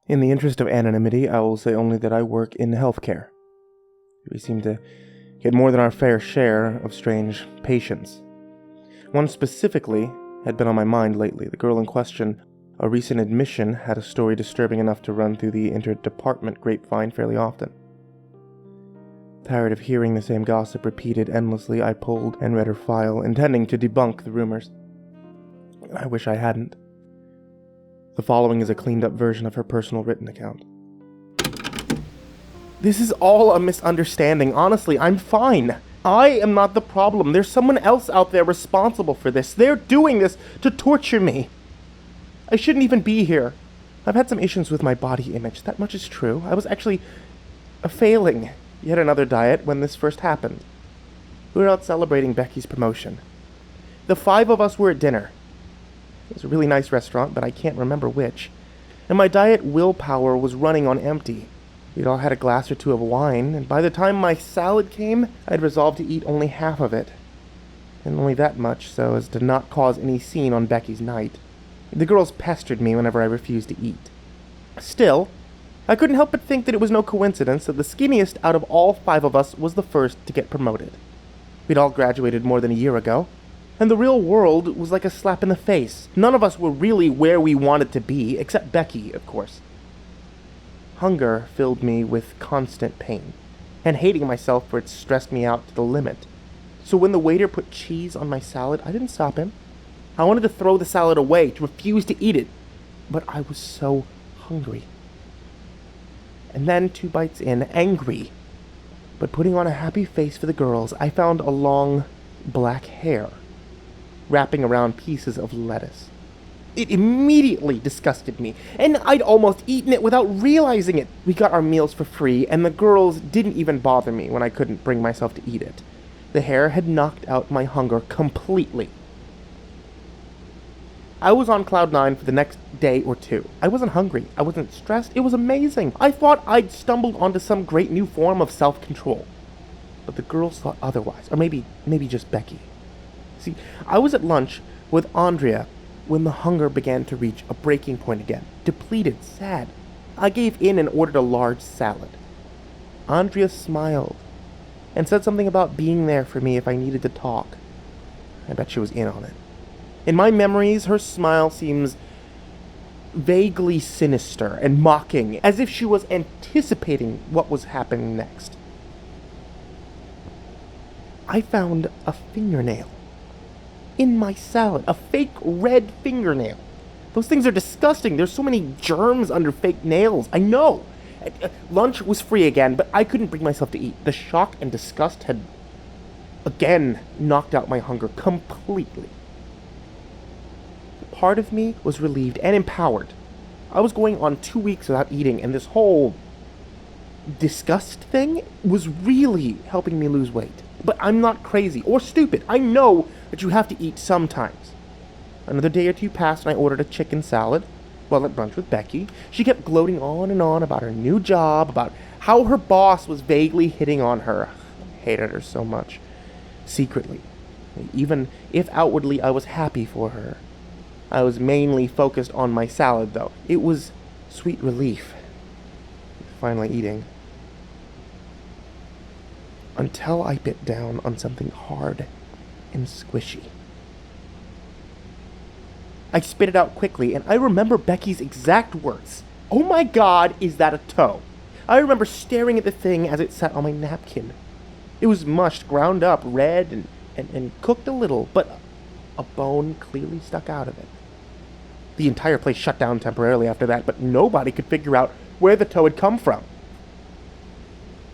In the interest of anonymity, I will say only that I work in healthcare. We seem to get more than our fair share of strange patients. One specifically had been on my mind lately. The girl in question, a recent admission, had a story disturbing enough to run through the interdepartment grapevine fairly often. Tired of hearing the same gossip repeated endlessly, I pulled and read her file, intending to debunk the rumors. I wish I hadn't. The following is a cleaned-up version of her personal written account. This is all a misunderstanding. Honestly, I'm fine. I am not the problem. There's someone else out there responsible for this. They're doing this to torture me. I shouldn't even be here. I've had some issues with my body image. That much is true. I was actually failing yet another diet when this first happened. We were out celebrating Becky's promotion. The 5 of us were at dinner. It was a really nice restaurant, but I can't remember which. And my diet willpower was running on empty. We'd all had a glass or 2 of wine, and by the time my salad came, I'd resolved to eat only half of it. And only that much so as to not cause any scene on Becky's night. The girls pestered me whenever I refused to eat. Still, I couldn't help but think that it was no coincidence that the skinniest out of all 5 of us was the first to get promoted. We'd all graduated more than a year ago, and the real world was like a slap in the face. None of us were really where we wanted to be, except Becky, of course. Hunger filled me with constant pain, and hating myself for it stressed me out to the limit. So when the waiter put cheese on my salad, I didn't stop him. I wanted to throw the salad away, to refuse to eat it, but I was so hungry. And then 2 bites in, angry, but putting on a happy face for the girls, I found a long black hair wrapping around pieces of lettuce. It immediately disgusted me, and I'd almost eaten it without realizing it. We got our meals for free, and the girls didn't even bother me when I couldn't bring myself to eat it. The hair had knocked out my hunger completely. I was on cloud 9 for the next day or 2. I wasn't hungry. I wasn't stressed. It was amazing. I thought I'd stumbled onto some great new form of self-control. But the girls thought otherwise. Or maybe just Becky. See, I was at lunch with Andrea when the hunger began to reach a breaking point again. Depleted, sad. I gave in and ordered a large salad. Andrea smiled and said something about being there for me if I needed to talk. I bet she was in on it. In my memories, her smile seems vaguely sinister and mocking, as if she was anticipating what was happening next. I found a fingernail in my salad, a fake red fingernail. Those things are disgusting. There's so many germs under fake nails. I know. Lunch was free again, but I couldn't bring myself to eat. The shock and disgust had again knocked out my hunger completely. Part of me was relieved and empowered. I was going on 2 weeks without eating, and this whole disgust thing was really helping me lose weight. But I'm not crazy or stupid. I know that you have to eat sometimes. Another day or 2 passed, and I ordered a chicken salad while at brunch with Becky. She kept gloating on and on about her new job, about how her boss was vaguely hitting on her. I hated her so much. Secretly. Even if outwardly I was happy for her. I was mainly focused on my salad, though. It was sweet relief. Finally eating. Until I bit down on something hard and squishy. I spit it out quickly, and I remember Becky's exact words. "Oh my God, is that a toe?" I remember staring at the thing as it sat on my napkin. It was mushed, ground up, red, and cooked a little, but a bone clearly stuck out of it. The entire place shut down temporarily after that, but nobody could figure out where the toe had come from.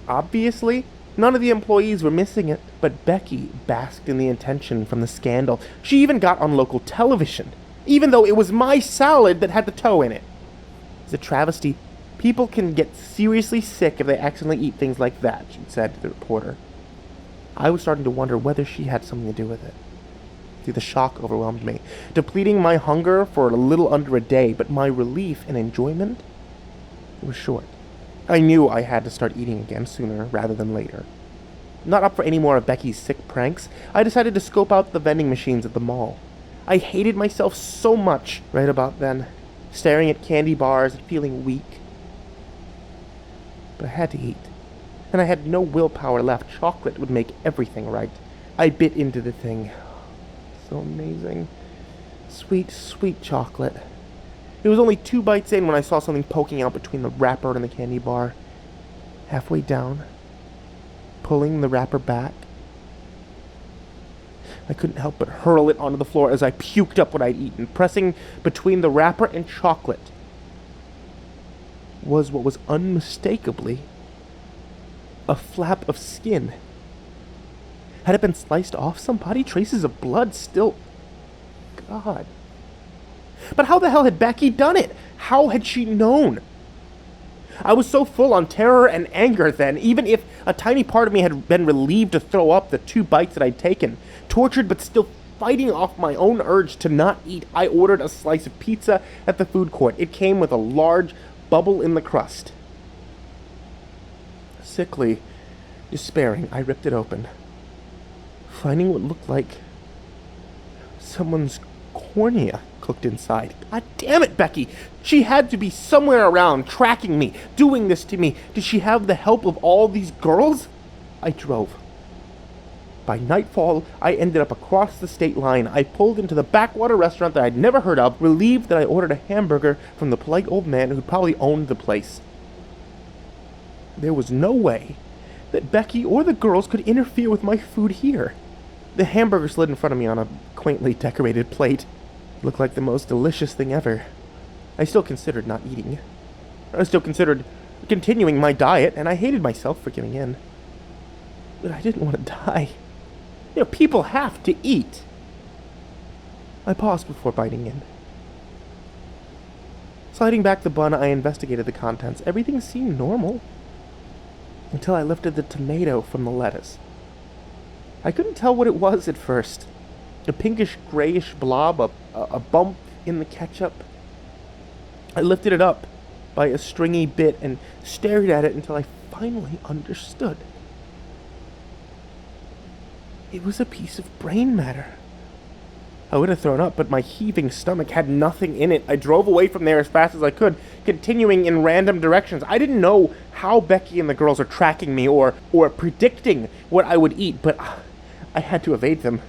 Obviously, none of the employees were missing it, but Becky basked in the attention from the scandal. She even got on local television, even though it was my salad that had the toe in it. It's a travesty. People can get seriously sick if they accidentally eat things like that, she said to the reporter. I was starting to wonder whether she had something to do with it. See, the shock overwhelmed me, depleting my hunger for a little under a day, but my relief and enjoyment was short. I knew I had to start eating again sooner rather than later. Not up for any more of Becky's sick pranks, I decided to scope out the vending machines at the mall. I hated myself so much right about then, staring at candy bars and feeling weak, But I had to eat. And I had no willpower left. Chocolate would make everything right. I bit into the thing. So amazing. Sweet, sweet chocolate. It was only 2 bites in when I saw something poking out between the wrapper and the candy bar. Halfway down, pulling the wrapper back. I couldn't help but hurl it onto the floor as I puked up what I'd eaten. Pressing between the wrapper and chocolate was what was unmistakably a flap of skin. Had it been sliced off somebody? Traces of blood still... God. But how the hell had Becky done it? How had she known? I was so full on terror and anger then, even if a tiny part of me had been relieved to throw up the 2 bites that I'd taken. Tortured but still fighting off my own urge to not eat, I ordered a slice of pizza at the food court. It came with a large bubble in the crust. Sickly, despairing, I ripped it open, finding what looked like someone's cornea cooked inside. God damn it, Becky! She had to be somewhere around, tracking me, doing this to me. Did she have the help of all these girls? I drove. By nightfall, I ended up across the state line. I pulled into the backwater restaurant that I'd never heard of, relieved that I ordered a hamburger from the polite old man who probably owned the place. There was no way that Becky or the girls could interfere with my food here. The hamburger slid in front of me on a quaintly decorated plate. It looked like the most delicious thing ever. I still considered not eating. I still considered continuing my diet, and I hated myself for giving in. But I didn't want to die. You know, people have to eat. I paused before biting in. Sliding back the bun, I investigated the contents. Everything seemed normal, until I lifted the tomato from the lettuce. I couldn't tell what it was at first. A pinkish grayish blob, a bump in the ketchup. I lifted it up by a stringy bit and stared at it until I finally understood. It was a piece of brain matter. I would have thrown up, but my heaving stomach had nothing in it. I drove away from there as fast as I could, continuing in random directions. I didn't know how Becky and the girls are tracking me or predicting what I would eat, but I had to evade them.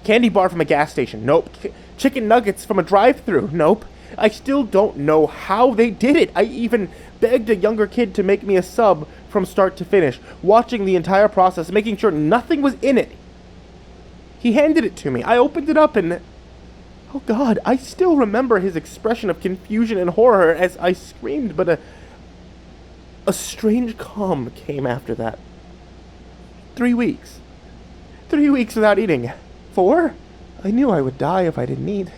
Candy bar from a gas station? Nope. Chicken nuggets from a drive-thru? Nope. I still don't know how they did it. I even begged a younger kid to make me a sub from start to finish, watching the entire process, making sure nothing was in it. He handed it to me. I opened it up and... Oh God, I still remember his expression of confusion and horror as I screamed, but a strange calm came after that. 3 weeks. 3 weeks without eating. 4? I knew I would die if I didn't eat.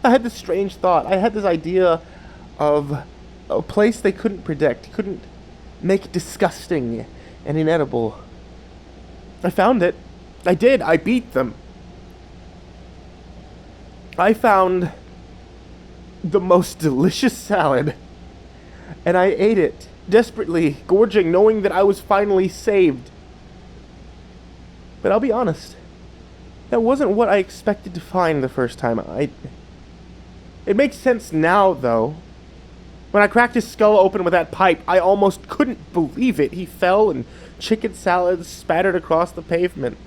I had this strange thought. I had this idea of a place they couldn't predict, couldn't make disgusting and inedible. I found it. I did. I beat them. I found the most delicious salad, and I ate it, desperately, gorging, knowing that I was finally saved. But I'll be honest, that wasn't what I expected to find the first time. It makes sense now, though. When I cracked his skull open with that pipe, I almost couldn't believe it. He fell, and chicken salad spattered across the pavement.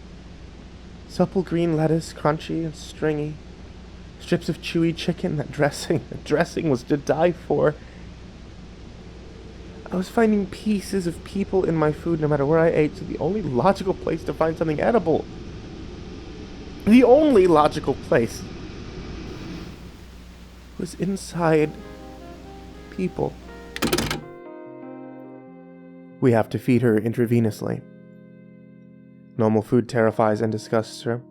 Supple green lettuce, crunchy and stringy. Strips of chewy chicken, the dressing was to die for. I was finding pieces of people in my food no matter where I ate, so the only logical place to find something edible, the only logical place, was inside people. We have to feed her intravenously. Normal food terrifies and disgusts her.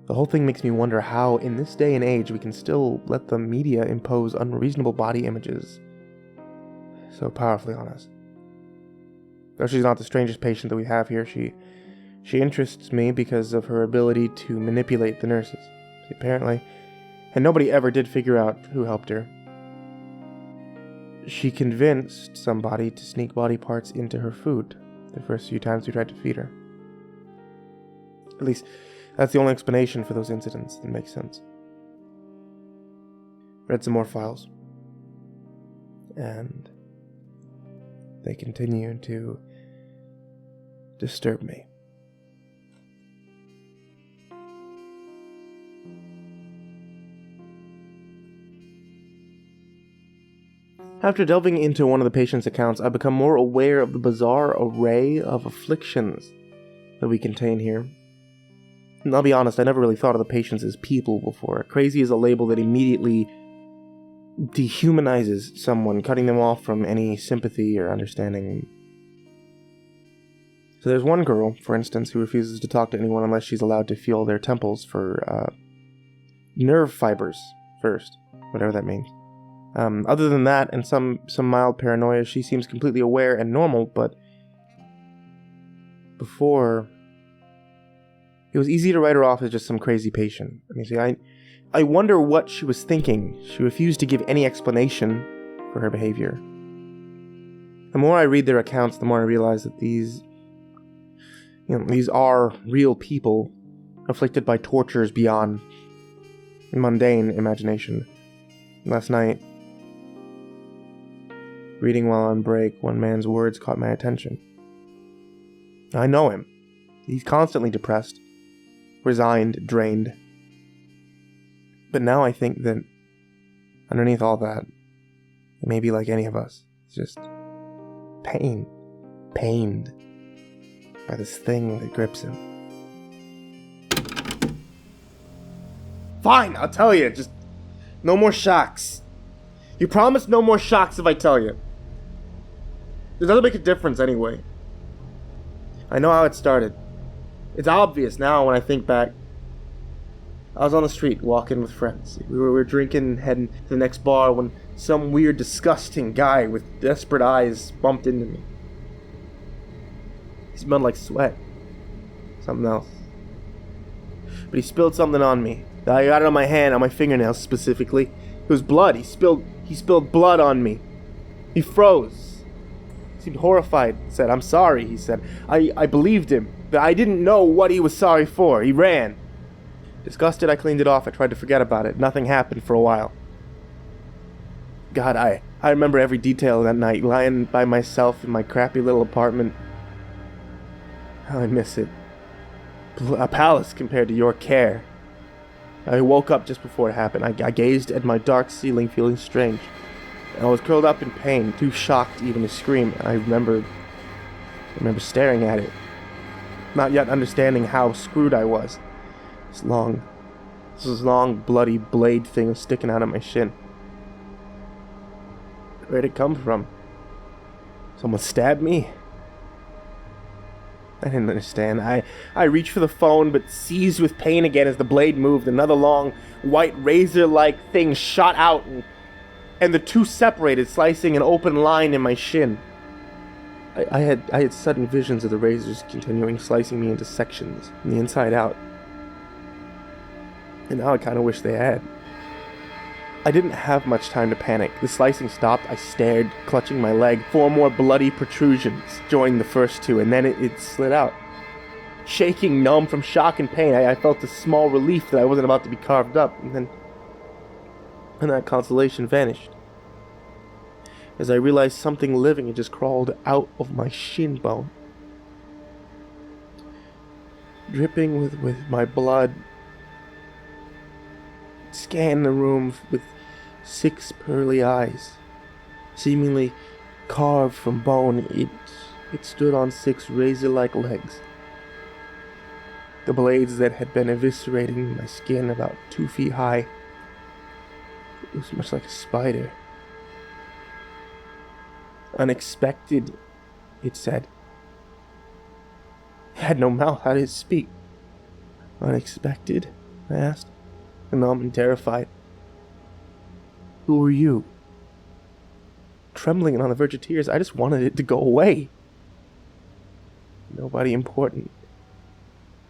The whole thing makes me wonder how, in this day and age, we can still let the media impose unreasonable body images so powerfully on us. Though she's not the strangest patient that we have here, she interests me because of her ability to manipulate the nurses, apparently, and nobody ever did figure out who helped her. She convinced somebody to sneak body parts into her food the first few times we tried to feed her. At least, that's the only explanation for those incidents that makes sense. Read some more files. And they continue to disturb me. After delving into one of the patient's accounts, I become more aware of the bizarre array of afflictions that we contain here. And I'll be honest, I never really thought of the patients as people before. Crazy is a label that immediately dehumanizes someone, cutting them off from any sympathy or understanding. So there's one girl, for instance, who refuses to talk to anyone unless she's allowed to feel their temples for nerve fibers first, whatever that means. Other than that, and some mild paranoia, she seems completely aware and normal, but before, it was easy to write her off as just some crazy patient. I mean, see, I wonder what she was thinking. She refused to give any explanation for her behavior. The more I read their accounts, the more I realize that these are real people afflicted by tortures beyond mundane imagination. Last night, reading while on break, one man's words caught my attention. I know him. He's constantly depressed, resigned, drained. But now I think that underneath all that, it may be like any of us. It's just pained by this thing that grips him. Fine, I'll tell you. Just no more shocks. You promise no more shocks if I tell you. It doesn't make a difference anyway. I know how it started. It's obvious now when I think back. I was on the street walking with friends. We were drinking, heading to the next bar when some weird, disgusting guy with desperate eyes bumped into me. He smelled like sweat. Something else. But he spilled something on me. I got it on my hand, on my fingernails specifically. It was blood. He spilled blood on me. He froze. He seemed horrified. He said, "I'm sorry," he said. I believed him, but I didn't know what he was sorry for. He ran. Disgusted, I cleaned it off. I tried to forget about it. Nothing happened for a while. God, I remember every detail of that night, lying by myself in my crappy little apartment. How I miss it. A palace compared to your care. I woke up just before it happened. I gazed at my dark ceiling, feeling strange. I was curled up in pain, too shocked even to scream. I remember staring at it, not yet understanding how screwed I was. This long, bloody blade thing was sticking out of my shin. Where'd it come from? Someone stabbed me? I didn't understand. I reached for the phone, but seized with pain again as the blade moved. Another long, white, razor-like thing shot out, and the two separated, slicing an open line in my shin. I had sudden visions of the razors continuing, slicing me into sections, from the inside out. And now I kind of wish they had. I didn't have much time to panic. The slicing stopped. I stared, clutching my leg. 4 more bloody protrusions joined the first 2, and then it slid out. Shaking, numb from shock and pain, I felt a small relief that I wasn't about to be carved up, and that consolation vanished. As I realized something living had just crawled out of my shin bone. Dripping with my blood, scanned the room with 6 pearly eyes, seemingly carved from bone. It stood on 6 razor-like legs. The blades that had been eviscerating my skin about 2 feet high. It was much like a spider. Unexpected, it said. It had no mouth. How did it speak? Unexpected? I asked, numb and terrified. Who were you? Trembling and on the verge of tears, I just wanted it to go away. Nobody important.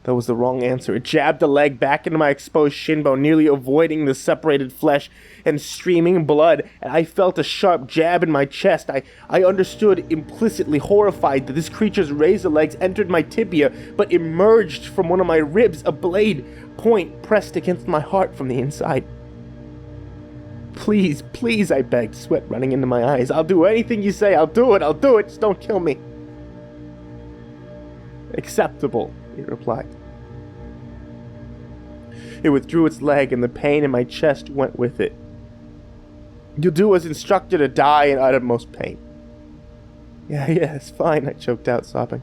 That was the wrong answer. It jabbed the leg back into my exposed shin bone, nearly avoiding the separated flesh and streaming blood. And I felt a sharp jab in my chest. I understood implicitly, horrified, that this creature's razor legs entered my tibia, but emerged from one of my ribs, a blade point pressed against my heart from the inside. Please, please, I begged, sweat running into my eyes. I'll do anything you say. I'll do it, just don't kill me. Acceptable, he replied. It withdrew its leg, and the pain in my chest went with it. You'll do as instructed or die in uttermost pain. Yeah, it's fine, I choked out, sobbing.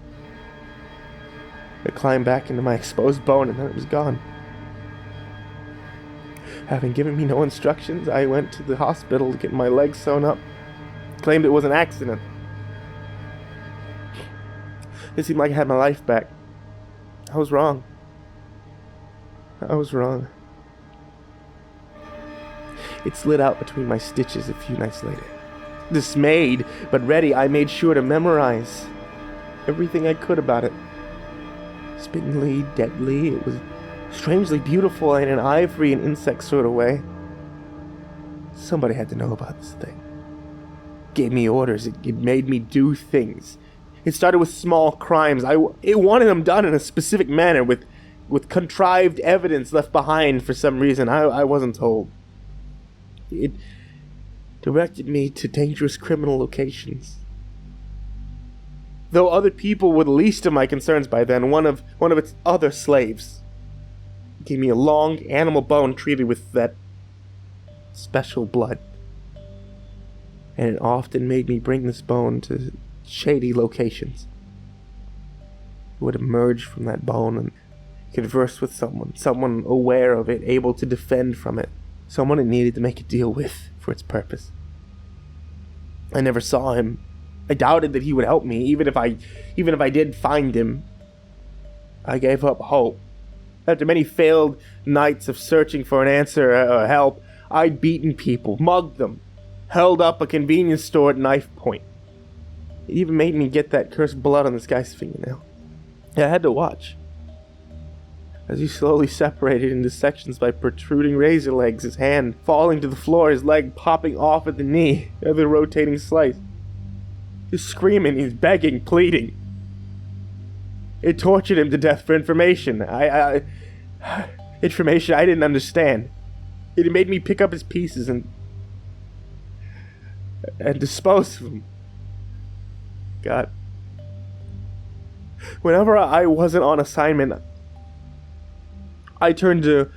It climbed back into my exposed bone, and then it was gone. Having given me no instructions, I went to the hospital to get my leg sewn up. Claimed it was an accident. It seemed like I had my life back. I was wrong. It slid out between my stitches a few nights later. Dismayed, but ready, I made sure to memorize everything I could about it. Spindly, deadly, it was strangely beautiful in an ivory and insect sort of way. Somebody had to know about this thing. Gave me orders, it made me do things. It started with small crimes. It wanted them done in a specific manner, with contrived evidence left behind for some reason I wasn't told. It directed me to dangerous criminal locations. Though other people were the least of my concerns by then, one of its other slaves gave me a long animal bone treated with that special blood. And it often made me bring this bone to shady locations. It would emerge from that bone and converse with someone aware of it, able to defend from it, someone it needed to make a deal with for its purpose. I never saw him. I doubted that he would help me, even if I did find him. I gave up hope. After many failed nights of searching for an answer or help, I'd beaten people, mugged them, held up a convenience store at knife point. It even made me get that cursed blood on this guy's fingernail. I had to watch as he slowly separated into sections by protruding razor legs, his hand falling to the floor, his leg popping off at the knee of the rotating slice. He's screaming, he's begging, pleading. It tortured him to death for information. Information I didn't understand. It made me pick up his pieces and dispose of them. God. Whenever I wasn't on assignment, I turned to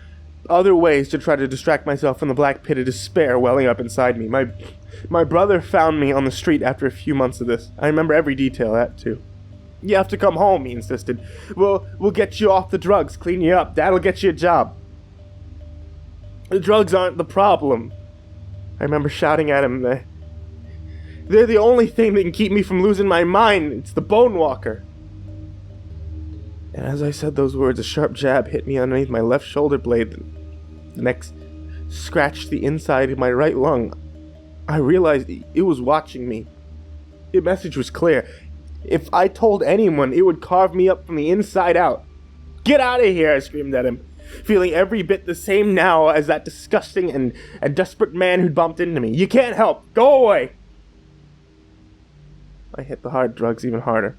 other ways to try to distract myself from the black pit of despair welling up inside me. My brother found me on the street after a few months of this. I remember every detail of that, too. You have to come home, he insisted. We'll get you off the drugs, clean you up. Dad'll get you a job. The drugs aren't the problem. I remember shouting at him. They're the only thing that can keep me from losing my mind. It's the bone walker. And as I said those words, a sharp jab hit me underneath my left shoulder blade. The next scratched the inside of my right lung. I realized it was watching me. The message was clear. If I told anyone, it would carve me up from the inside out. Get out of here, I screamed at him, feeling every bit the same now as that disgusting and desperate man who'd bumped into me. You can't help. Go away. I hit the hard drugs even harder.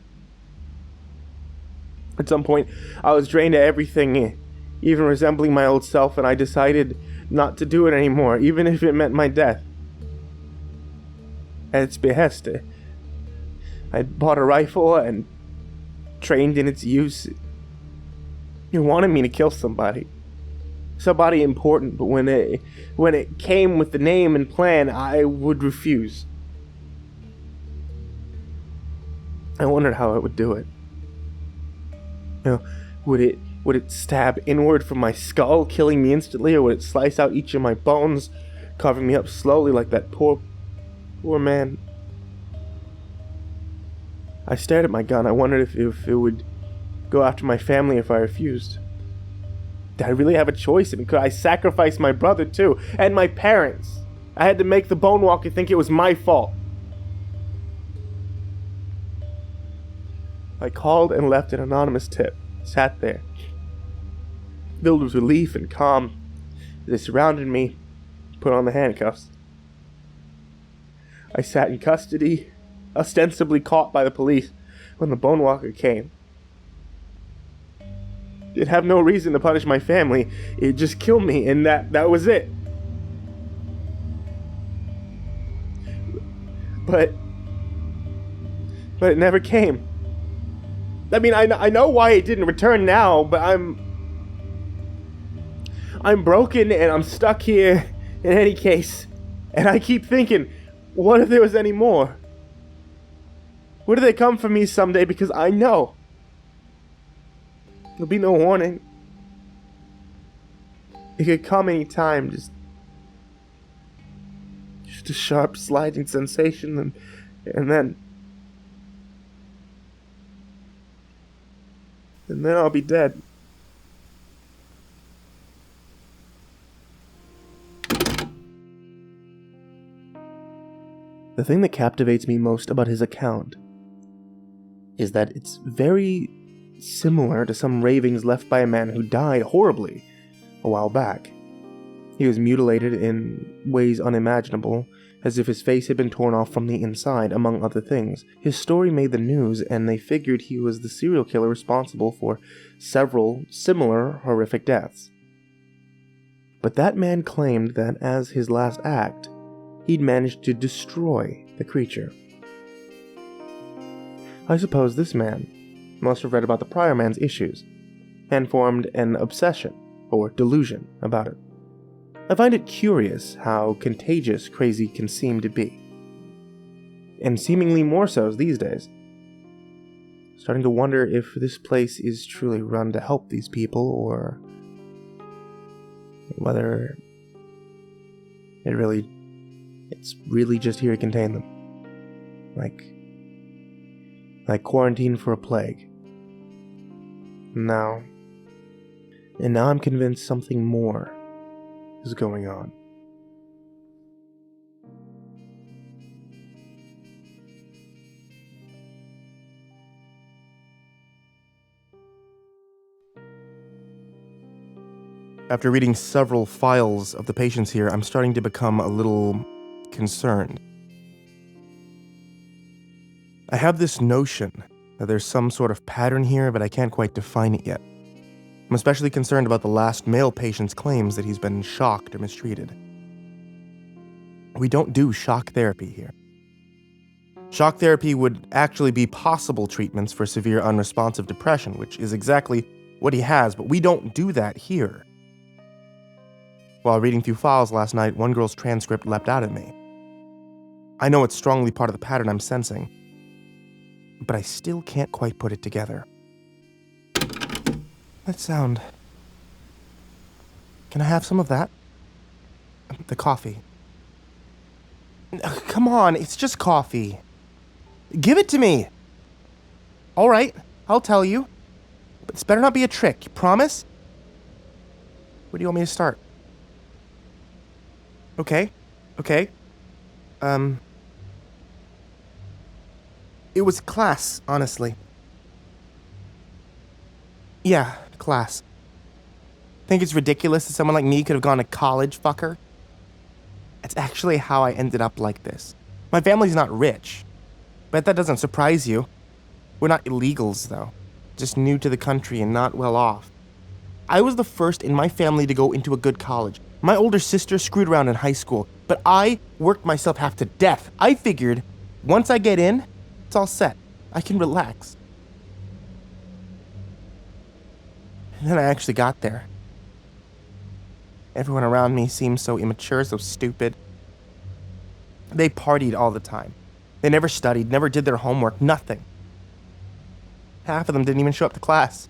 At some point, I was drained of everything, even resembling my old self, and I decided not to do it anymore, even if it meant my death. At its behest, I bought a rifle and trained in its use. It wanted me to kill somebody important, but when it came with the name and plan, I would refuse. I wondered how it would do it. Would it stab inward from my skull, killing me instantly, or would it slice out each of my bones, carving me up slowly like that poor man? I stared at my gun. I wondered if it would go after my family if I refused. Did I really have a choice? And could I sacrifice my brother too? And my parents? I had to make the bone walker think it was my fault. I called and left an anonymous tip. Sat there, filled with relief and calm. They surrounded me, put on the handcuffs. I sat in custody, ostensibly caught by the police, when the bone walker came. It had no reason to punish my family. It just killed me, and that was it. But it never came. I mean, I know why it didn't return now, but I'm broken and I'm stuck here in any case. And I keep thinking, what if there was any more? What if they come for me someday, because I know there'll be no warning. It could come any time, just a sharp sliding sensation, and then I'll be dead. The thing that captivates me most about his account is that it's very similar to some ravings left by a man who died horribly a while back. He was mutilated in ways unimaginable, as if his face had been torn off from the inside, among other things. His story made the news, and they figured he was the serial killer responsible for several similar horrific deaths. But that man claimed that as his last act, he'd managed to destroy the creature. I suppose this man must have read about the prior man's issues, and formed an obsession, or delusion, about it. I find it curious how contagious crazy can seem to be. And seemingly more so these days. Starting to wonder if this place is truly run to help these people, or whether it's really just here to contain them. Like quarantine for a plague. Now I'm convinced something more is going on. After reading several files of the patients here, I'm starting to become a little concerned. I have this notion that there's some sort of pattern here, but I can't quite define it yet. I'm especially concerned about the last male patient's claims that he's been shocked or mistreated. We don't do shock therapy here. Shock therapy would actually be possible treatments for severe unresponsive depression, which is exactly what he has, but we don't do that here. While reading through files last night, one girl's transcript leapt out at me. I know it's strongly part of the pattern I'm sensing, but I still can't quite put it together. That sound. Can I have some of that? The coffee. Come on, it's just coffee. Give it to me. All right, I'll tell you. But this better not be a trick, you promise? Where do you want me to start? Okay. It was class, honestly. Yeah, class. Think it's ridiculous that someone like me could have gone to college, fucker? It's actually how I ended up like this. My family's not rich. Bet that doesn't surprise you. We're not illegals, though. Just new to the country and not well off. I was the first in my family to go into a good college. My older sister screwed around in high school, but I worked myself half to death. I figured, once I get in, it's all set. I can relax. And then I actually got there. Everyone around me seemed so immature, so stupid. They partied all the time. They never studied, never did their homework, nothing. Half of them didn't even show up to class.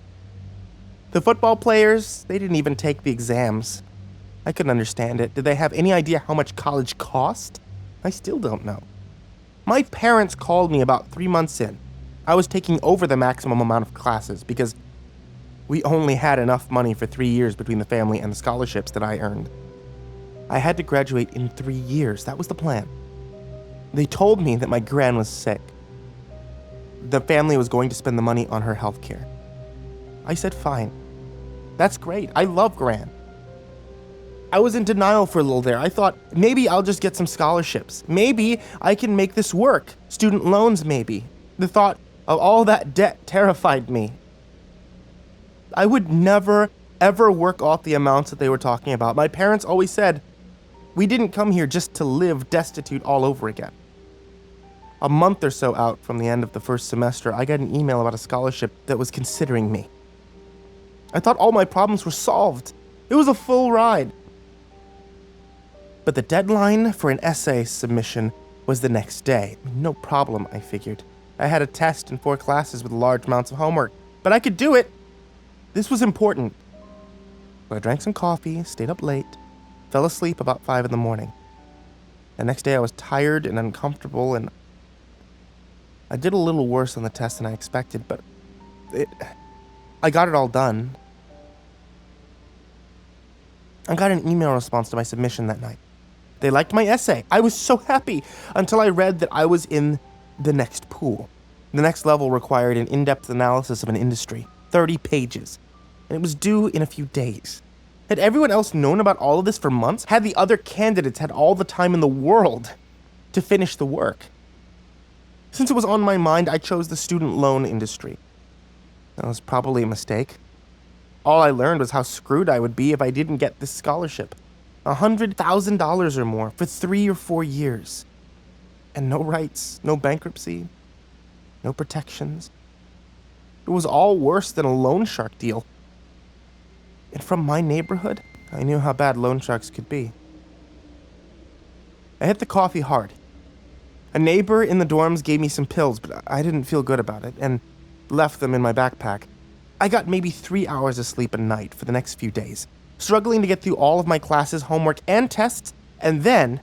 The football players, they didn't even take the exams. I couldn't understand it. Did they have any idea how much college cost? I still don't know. My parents called me about 3 months in. I was taking over the maximum amount of classes because we only had enough money for 3 years between the family and the scholarships that I earned. I had to graduate in 3 years. That was the plan. They told me that my gran was sick. The family was going to spend the money on her health care. I said fine. That's great. I love gran. I was in denial for a little there. I thought, maybe I'll just get some scholarships. Maybe I can make this work. Student loans, maybe. The thought of all that debt terrified me. I would never, ever work off the amounts that they were talking about. My parents always said, we didn't come here just to live destitute all over again. A month or so out from the end of the first semester, I got an email about a scholarship that was considering me. I thought all my problems were solved. It was a full ride. But the deadline for an essay submission was the next day. No problem, I figured. I had a test and 4 classes with large amounts of homework, but I could do it. This was important. So I drank some coffee, stayed up late, fell asleep about 5 in the morning. The next day I was tired and uncomfortable, and I did a little worse on the test than I expected, but I got it all done. I got an email response to my submission that night. They liked my essay. I was so happy until I read that I was in the next pool. The next level required an in-depth analysis of an industry, 30 pages, and it was due in a few days. Had everyone else known about all of this for months? Had the other candidates had all the time in the world to finish the work? Since it was on my mind, I chose the student loan industry. That was probably a mistake. All I learned was how screwed I would be if I didn't get this scholarship. $100,000 or more for 3 or 4 years. And no rights, no bankruptcy, no protections. It was all worse than a loan shark deal. And from my neighborhood, I knew how bad loan sharks could be. I hit the coffee hard. A neighbor in the dorms gave me some pills, but I didn't feel good about it, and left them in my backpack. I got maybe 3 hours of sleep a night for the next few days, struggling to get through all of my classes, homework, and tests, and then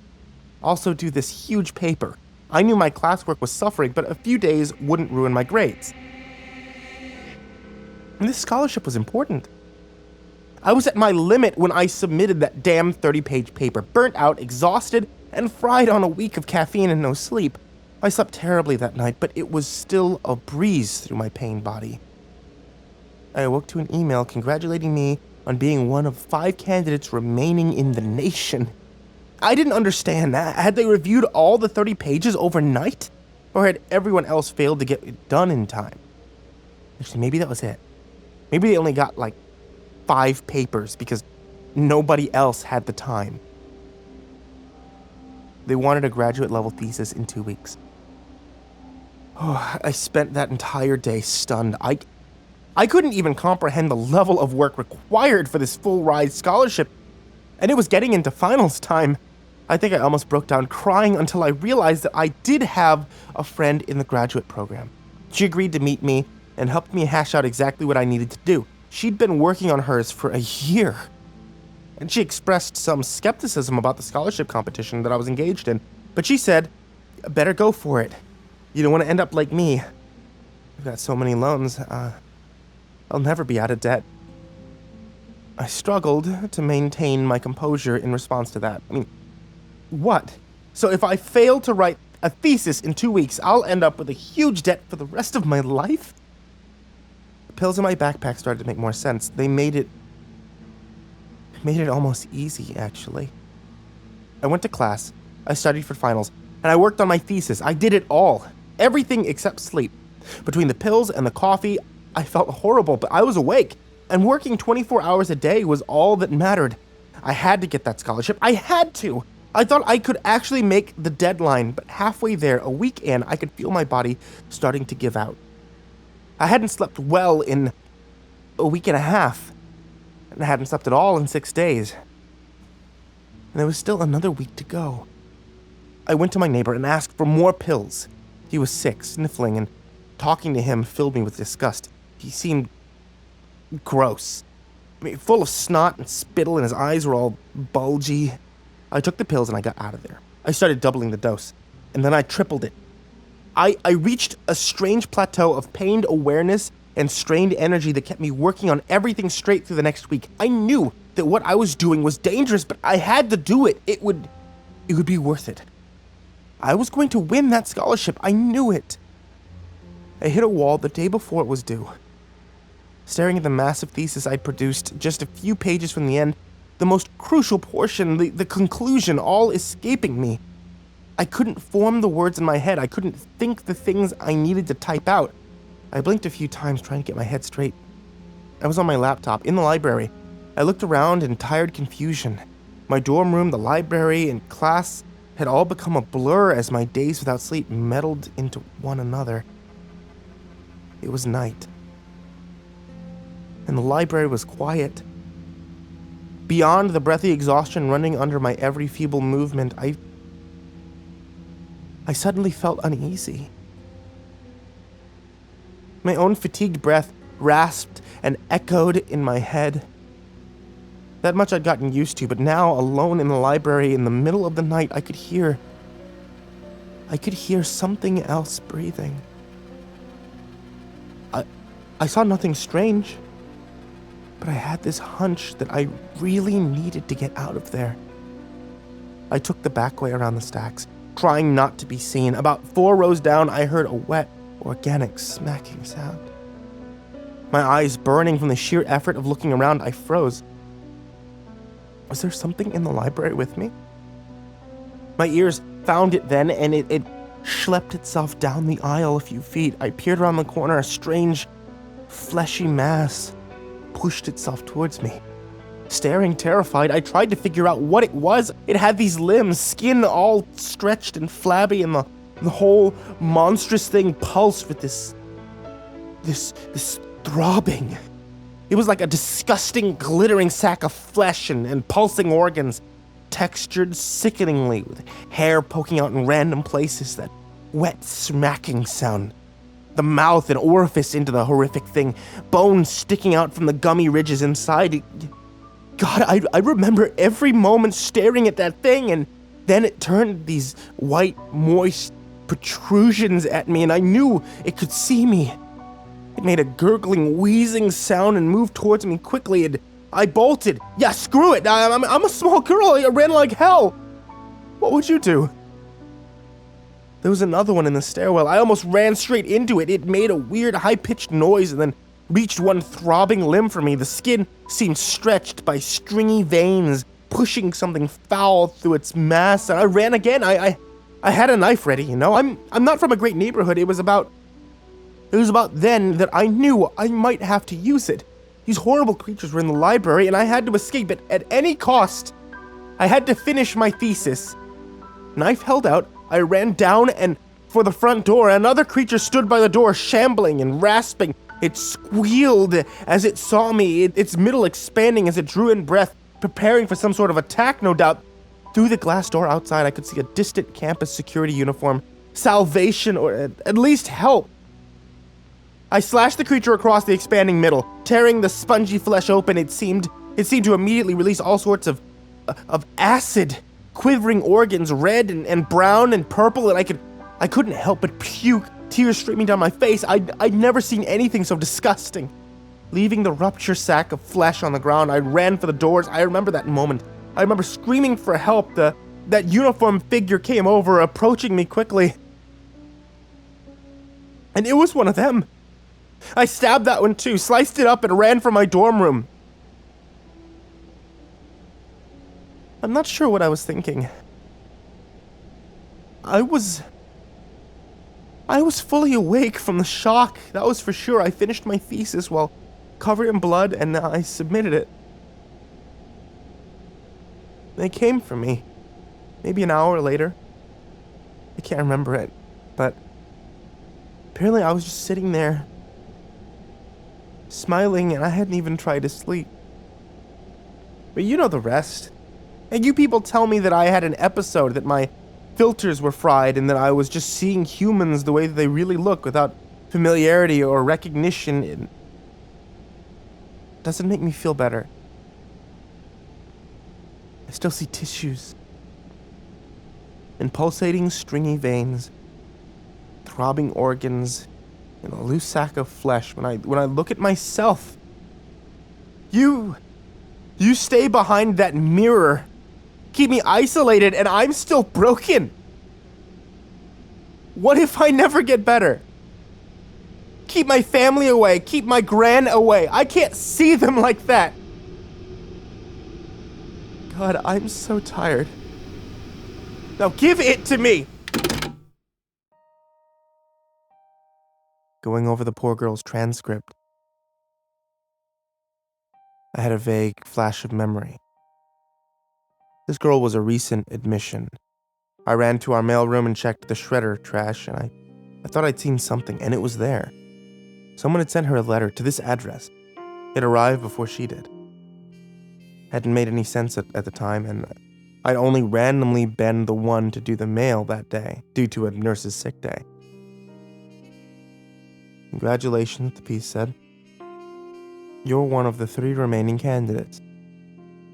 also do this huge paper. I knew my classwork was suffering, but a few days wouldn't ruin my grades. And this scholarship was important. I was at my limit when I submitted that damn 30-page paper, burnt out, exhausted, and fried on a week of caffeine and no sleep. I slept terribly that night, but it was still a breeze through my pained body. I awoke to an email congratulating me on being one of 5 candidates remaining in the nation. I didn't understand that. Had they reviewed all the 30 pages overnight? Or had everyone else failed to get it done in time? Actually, maybe that was it. Maybe they only got like 5 papers because nobody else had the time. They wanted a graduate level thesis in 2 weeks. Oh, I spent that entire day stunned. I couldn't even comprehend the level of work required for this full ride scholarship, and it was getting into finals time. I think I almost broke down crying until I realized that I did have a friend in the graduate program. She agreed to meet me and helped me hash out exactly what I needed to do. She'd been working on hers for a year, and she expressed some skepticism about the scholarship competition that I was engaged in, but she said, better go for it. You don't want to end up like me. I've got so many loans, I'll never be out of debt. I struggled to maintain my composure in response to that. I mean, what? So if I fail to write a thesis in 2 weeks, I'll end up with a huge debt for the rest of my life? The pills in my backpack started to make more sense. They made it almost easy, actually. I went to class, I studied for finals, and I worked on my thesis. I did it all. Everything except sleep. Between the pills and the coffee, I felt horrible, but I was awake, and working 24 hours a day was all that mattered. I had to get that scholarship. I had to! I thought I could actually make the deadline, but halfway there, a week in, I could feel my body starting to give out. I hadn't slept well in a week and a half, and I hadn't slept at all in 6 days. And there was still another week to go. I went to my neighbor and asked for more pills. He was sick, sniffling, and talking to him filled me with disgust. He seemed gross. I mean, full of snot and spittle, and his eyes were all bulgy. I took the pills and I got out of there. I started doubling the dose, and then I tripled it. I reached a strange plateau of pained awareness and strained energy that kept me working on everything straight through the next week. I knew that what I was doing was dangerous, but I had to do it. It would be worth it. I was going to win that scholarship. I knew it. I hit a wall the day before it was due. Staring at the massive thesis I'd produced, just a few pages from the end, the most crucial portion, the conclusion, all escaping me. I couldn't form the words in my head. I couldn't think the things I needed to type out. I blinked a few times trying to get my head straight. I was on my laptop, in the library. I looked around in tired confusion. My dorm room, the library, and class, had all become a blur as my days without sleep melded into one another. It was night, and the library was quiet. Beyond the breathy exhaustion running under my every feeble movement, I suddenly felt uneasy. My own fatigued breath rasped and echoed in my head. That much I'd gotten used to, but now, alone in the library in the middle of the night, I could hear something else breathing. I saw nothing strange, but I had this hunch that I really needed to get out of there. I took the back way around the stacks, trying not to be seen. About 4 rows down, I heard a wet, organic smacking sound. My eyes burning from the sheer effort of looking around, I froze. Was there something in the library with me? My ears found it then, and it schlepped itself down the aisle a few feet. I peered around the corner. A strange, fleshy mass pushed itself towards me. Staring terrified, I tried to figure out what it was. It had these limbs, skin all stretched and flabby, and the whole monstrous thing pulsed with this throbbing. It was like a disgusting, glittering sack of flesh and pulsing organs, textured sickeningly, with hair poking out in random places, that wet smacking sound. The mouth and orifice into the horrific thing, bones sticking out from the gummy ridges inside. God, I remember every moment staring at that thing, and then it turned these white, moist protrusions at me, and I knew it could see me. It made a gurgling, wheezing sound and moved towards me quickly, and I bolted. Yeah, screw it. I'm a small girl. I ran like hell. What would you do? There was another one in the stairwell. I almost ran straight into it. It made a weird, high-pitched noise and then reached one throbbing limb for me. The skin seemed stretched by stringy veins, pushing something foul through its mass, and I ran again. I had a knife ready, you know? I'm not from a great neighborhood. It was about then that I knew I might have to use it. These horrible creatures were in the library, and I had to escape it at any cost. I had to finish my thesis. Knife held out, I ran down and for the front door. Another creature stood by the door, shambling and rasping. It squealed as it saw me, its middle expanding as it drew in breath, preparing for some sort of attack, no doubt. Through the glass door outside, I could see a distant campus security uniform. Salvation, or at least help. I slashed the creature across the expanding middle, tearing the spongy flesh open. It seemed to immediately release all sorts of acid, quivering organs, red and brown and purple, and I couldn't help but puke, tears streaming down my face. I'd never seen anything so disgusting. Leaving the rupture sack of flesh on the ground, I ran for the doors. I remember that moment. I remember screaming for help. That uniformed figure came over, approaching me quickly. And it was one of them. I stabbed that one too, sliced it up, and ran for my dorm room. I'm not sure what I was thinking. I was fully awake from the shock, that was for sure. I finished my thesis while covered in blood, and I submitted it. They came for me, maybe an hour later. I can't remember it, but apparently I was just sitting there, smiling, and I hadn't even tried to sleep. But you know the rest. And you people tell me that I had an episode, that my filters were fried, and that I was just seeing humans the way that they really look without familiarity or recognition. It doesn't make me feel better. I still see tissues and pulsating stringy veins, throbbing organs, and a loose sack of flesh. When I look at myself, you stay behind that mirror, keep me isolated, and I'm still broken. What if I never get better? Keep my family away, keep my gran away. I can't see them like that. God, I'm so tired. Now give it to me! Going over the poor girl's transcript, I had a vague flash of memory. This girl was a recent admission. I ran to our mailroom and checked the shredder trash, and I thought I'd seen something, and it was there. Someone had sent her a letter to this address. It arrived before she did. Hadn't made any sense at the time, and I'd only randomly been the one to do the mail that day, due to a nurse's sick day. Congratulations, the piece said. You're one of the 3 remaining candidates.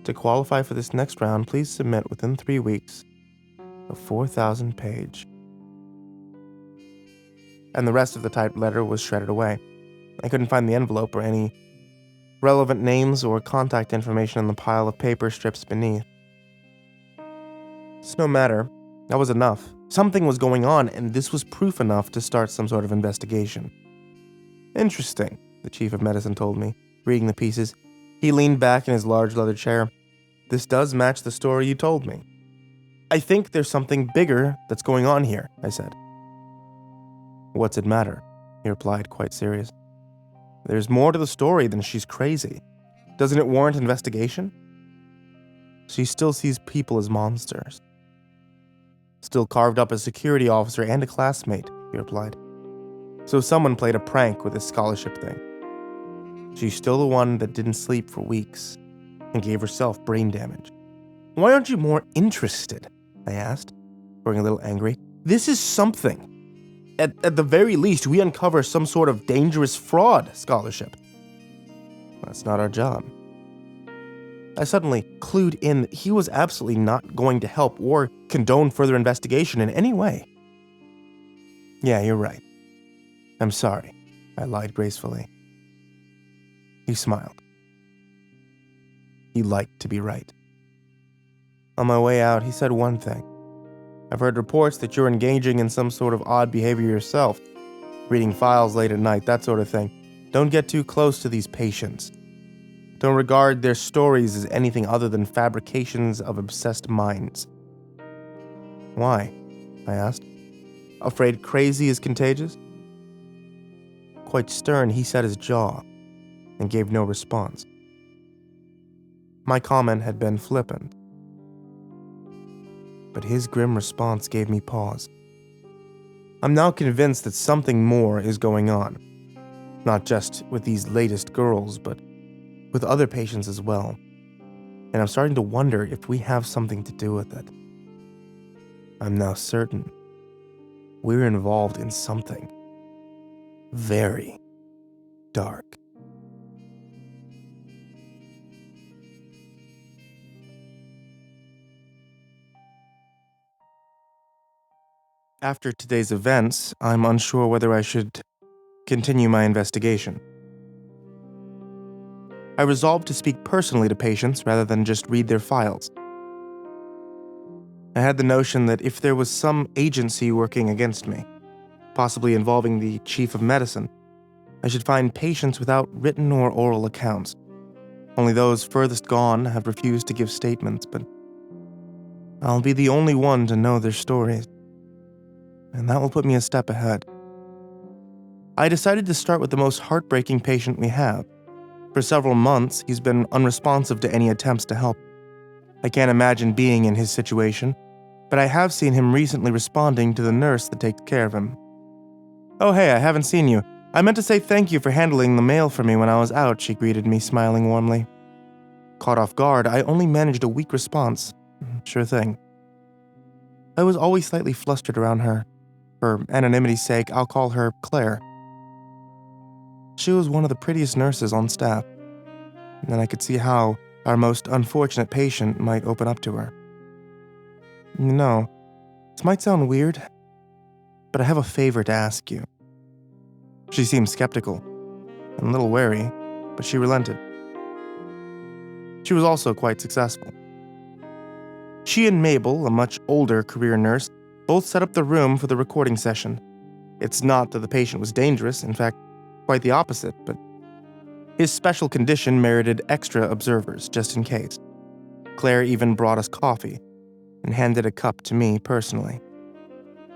To qualify for this next round, please submit within 3 weeks a 4,000-page. And the rest of the typed letter was shredded away. I couldn't find the envelope or any relevant names or contact information on the pile of paper strips beneath. It's no matter. That was enough. Something was going on, and this was proof enough to start some sort of investigation. Interesting, the chief of medicine told me, reading the pieces. He leaned back in his large leather chair. This does match the story you told me. I think there's something bigger that's going on here, I said. What's it matter? He replied, quite serious. There's more to the story than she's crazy. Doesn't it warrant investigation? She still sees people as monsters. Still carved up as security officer and a classmate, he replied. So someone played a prank with this scholarship thing. She's still the one that didn't sleep for weeks and gave herself brain damage. Why aren't you more interested? I asked, growing a little angry. This is something. At the very least, we uncover some sort of dangerous fraud scholarship. That's not our job. I suddenly clued in that he was absolutely not going to help or condone further investigation in any way. Yeah, you're right. I'm sorry, I lied gracefully. He smiled. He liked to be right. On my way out, he said one thing. I've heard reports that you're engaging in some sort of odd behavior yourself. Reading files late at night, that sort of thing. Don't get too close to these patients. Don't regard their stories as anything other than fabrications of obsessed minds. Why? I asked. Afraid crazy is contagious? Quite stern, he set his jaw and gave no response. My comment had been flippant, but his grim response gave me pause. I'm now convinced that something more is going on, not just with these latest girls, but with other patients as well, and I'm starting to wonder if we have something to do with it. I'm now certain we're involved in something very dark. After today's events, I'm unsure whether I should continue my investigation. I resolved to speak personally to patients rather than just read their files. I had the notion that if there was some agency working against me, possibly involving the chief of medicine, I should find patients without written or oral accounts. Only those furthest gone have refused to give statements, but I'll be the only one to know their stories, and that will put me a step ahead. I decided to start with the most heartbreaking patient we have. For several months, he's been unresponsive to any attempts to help. I can't imagine being in his situation, but I have seen him recently responding to the nurse that takes care of him. Oh hey, I haven't seen you. I meant to say thank you for handling the mail for me when I was out, she greeted me, smiling warmly. Caught off guard, I only managed a weak response. Sure thing. I was always slightly flustered around her. For anonymity's sake, I'll call her Claire. She was one of the prettiest nurses on staff, and I could see how our most unfortunate patient might open up to her. You know, this might sound weird, but I have a favor to ask you. She seemed skeptical and a little wary, but she relented. She was also quite successful. She and Mabel, a much older career nurse, both set up the room for the recording session. It's not that the patient was dangerous, in fact, quite the opposite, but his special condition merited extra observers, just in case. Claire even brought us coffee and handed a cup to me personally.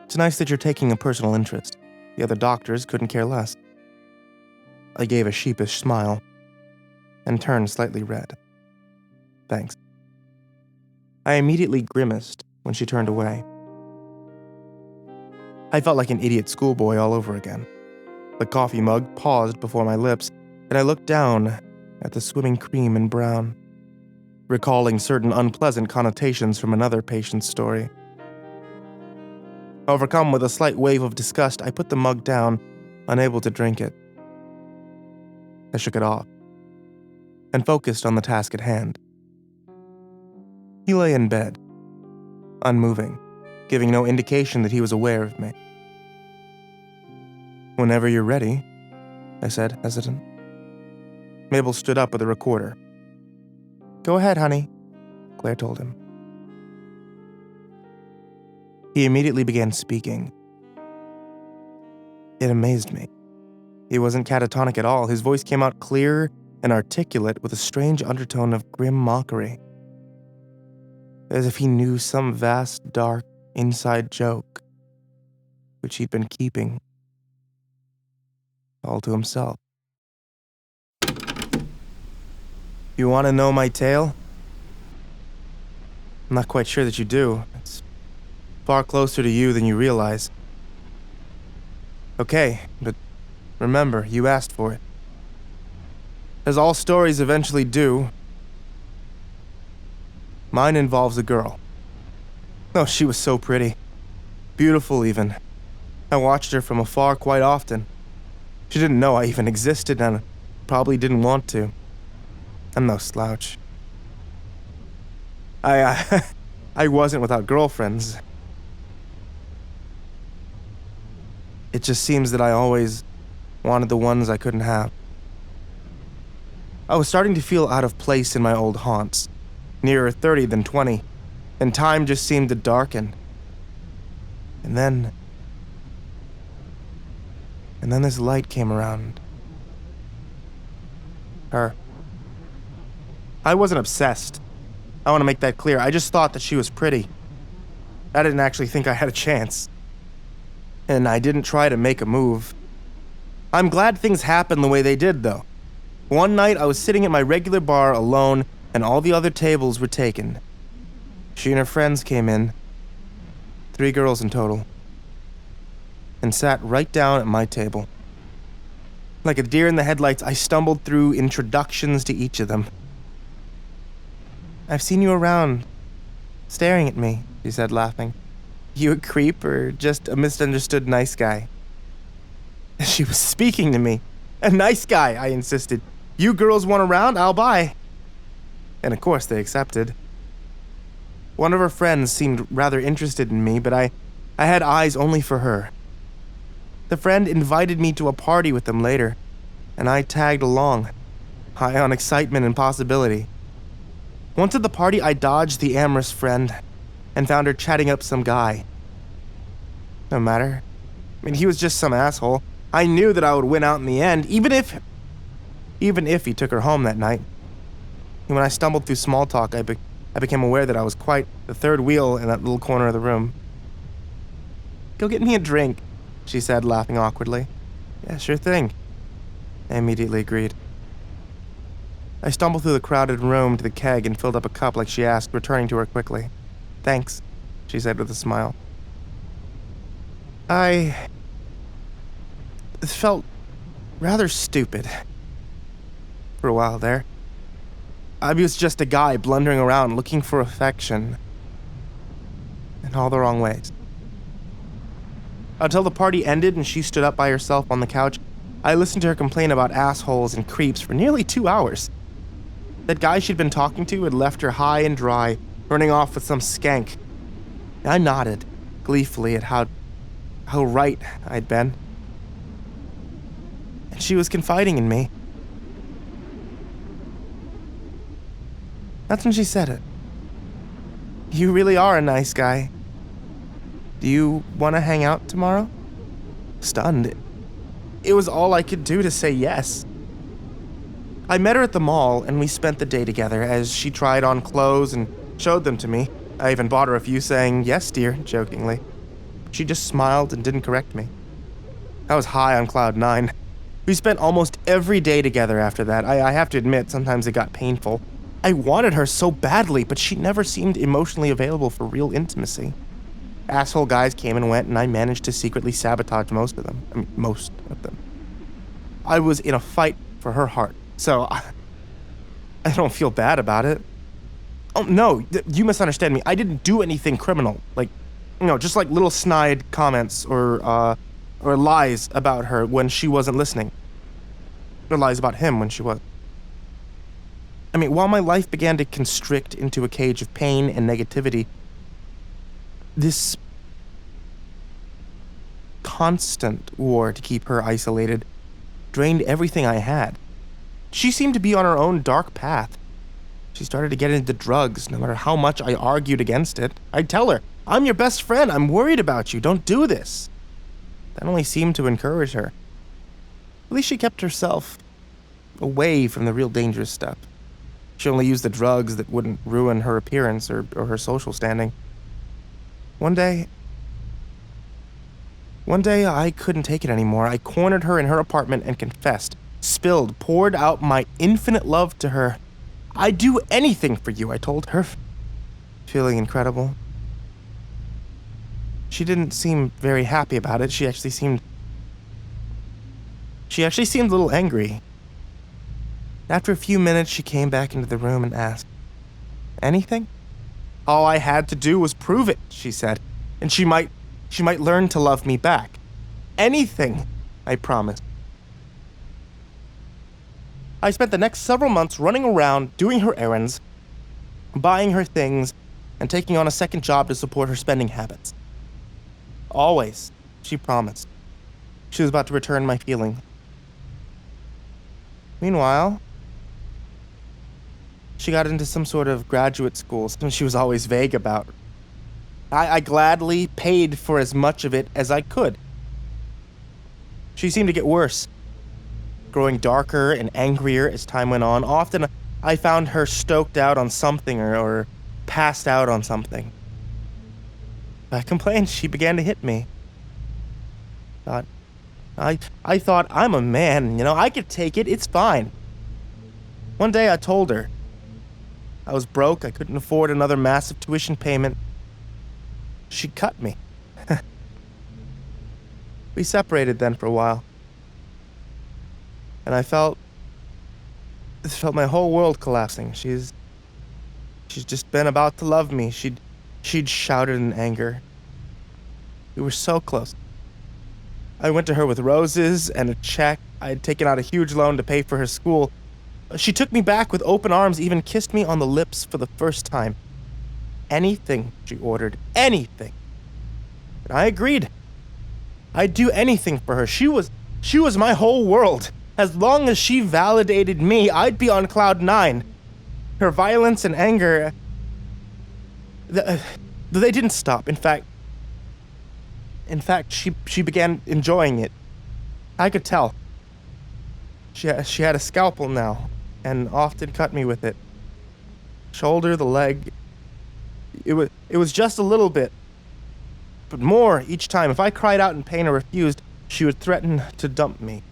It's nice that you're taking a personal interest. The other doctors couldn't care less. I gave a sheepish smile and turned slightly red. Thanks. I immediately grimaced when she turned away. I felt like an idiot schoolboy all over again. The coffee mug paused before my lips, and I looked down at the swimming cream and brown, recalling certain unpleasant connotations from another patient's story. Overcome with a slight wave of disgust, I put the mug down, unable to drink it. I shook it off and focused on the task at hand. He lay in bed, unmoving, giving no indication that he was aware of me. "Whenever you're ready," I said, hesitant. Mabel stood up with a recorder. "Go ahead, honey," Claire told him. He immediately began speaking. It amazed me. He wasn't catatonic at all. His voice came out clear and articulate with a strange undertone of grim mockery, as if he knew some vast, dark, inside joke, which he'd been keeping all to himself. "You want to know my tale? I'm not quite sure that you do. It's far closer to you than you realize. Okay, but remember, you asked for it. As all stories eventually do, mine involves a girl. Oh, she was so pretty. Beautiful, even. I watched her from afar quite often. She didn't know I even existed and probably didn't want to. I'm no slouch. I wasn't without girlfriends. It just seems that I always wanted the ones I couldn't have. I was starting to feel out of place in my old haunts, nearer 30 than 20, and time just seemed to darken. And then this light came around. Her. I wasn't obsessed. I want to make that clear. I just thought that she was pretty. I didn't actually think I had a chance. And I didn't try to make a move. I'm glad things happened the way they did, though. One night, I was sitting at my regular bar alone, and all the other tables were taken. She and her friends came in, 3 girls in total, and sat right down at my table. Like a deer in the headlights, I stumbled through introductions to each of them. "I've seen you around, staring at me," she said, laughing. "You a creep or just a misunderstood nice guy?" She was speaking to me. "A nice guy," I insisted. "You girls want a round? I'll buy." And of course they accepted. One of her friends seemed rather interested in me, but I had eyes only for her. The friend invited me to a party with them later, and I tagged along, high on excitement and possibility. Once at the party, I dodged the amorous friend and found her chatting up some guy. No matter. I mean, he was just some asshole. I knew that I would win out in the end, even if he took her home that night. And when I stumbled through small talk, I became aware that I was quite the third wheel in that little corner of the room. "Go get me a drink," she said, laughing awkwardly. "Yeah, sure thing," I immediately agreed. I stumbled through the crowded room to the keg and filled up a cup like she asked, returning to her quickly. "Thanks," she said with a smile. I felt rather stupid for a while there. I was just a guy blundering around looking for affection in all the wrong ways. Until the party ended and she stood up by herself on the couch, I listened to her complain about assholes and creeps for nearly 2 hours. That guy she'd been talking to had left her high and dry, running off with some skank. I nodded gleefully at how right I'd been. And she was confiding in me. That's when she said it. "You really are a nice guy. Do you want to hang out tomorrow?" Stunned. It was all I could do to say yes. I met her at the mall, and we spent the day together as she tried on clothes and showed them to me. I even bought her a few, saying, "Yes, dear," jokingly. She just smiled and didn't correct me. I was high on cloud 9. We spent almost every day together after that. I have to admit, sometimes it got painful. I wanted her so badly, but she never seemed emotionally available for real intimacy. Asshole guys came and went, and I managed to secretly sabotage most of them. I mean, most of them. I was in a fight for her heart, so I don't feel bad about it. Oh, no, you misunderstand me. I didn't do anything criminal. Like, just like little snide comments or lies about her when she wasn't listening. Or lies about him when she was. I mean, while my life began to constrict into a cage of pain and negativity, this constant war to keep her isolated drained everything I had. She seemed to be on her own dark path. She started to get into drugs, no matter how much I argued against it. I'd tell her, "I'm your best friend, I'm worried about you, don't do this." That only seemed to encourage her. At least she kept herself away from the real dangerous stuff. She only used the drugs that wouldn't ruin her appearance or her social standing. One day, I couldn't take it anymore. I cornered her in her apartment and confessed, poured out my infinite love to her. "I'd do anything for you," I told her, feeling incredible. She didn't seem very happy about it. She actually seemed a little angry. After a few minutes, she came back into the room and asked, "Anything?" "All I had to do was prove it," she said, "and she might learn to love me back." "Anything," I promised. I spent the next several months running around, doing her errands, buying her things, and taking on a second job to support her spending habits. Always, she promised. She was about to return my feeling. Meanwhile, she got into some sort of graduate school, something she was always vague about. I gladly paid for as much of it as I could. She seemed to get worse, growing darker and angrier as time went on. Often, I found her stoked out on something or passed out on something. If I complained, she began to hit me. I thought, I'm a man, I could take it, it's fine. One day I told her I was broke, I couldn't afford another massive tuition payment. She cut me. We separated then for a while. And I felt my whole world collapsing. She's just been about to love me. She'd shouted in anger. We were so close. I went to her with roses and a check. I had taken out a huge loan to pay for her school. She took me back with open arms, even kissed me on the lips for the first time. Anything, she ordered. Anything. And I agreed. I'd do anything for her. She was my whole world. As long as she validated me, I'd be on cloud 9. Her violence and anger, they didn't stop. In fact, she began enjoying it. I could tell. She had a scalpel now, and often cut me with it. Shoulder, the leg. It was just a little bit, but more each time. If I cried out in pain or refused, she would threaten to dump me.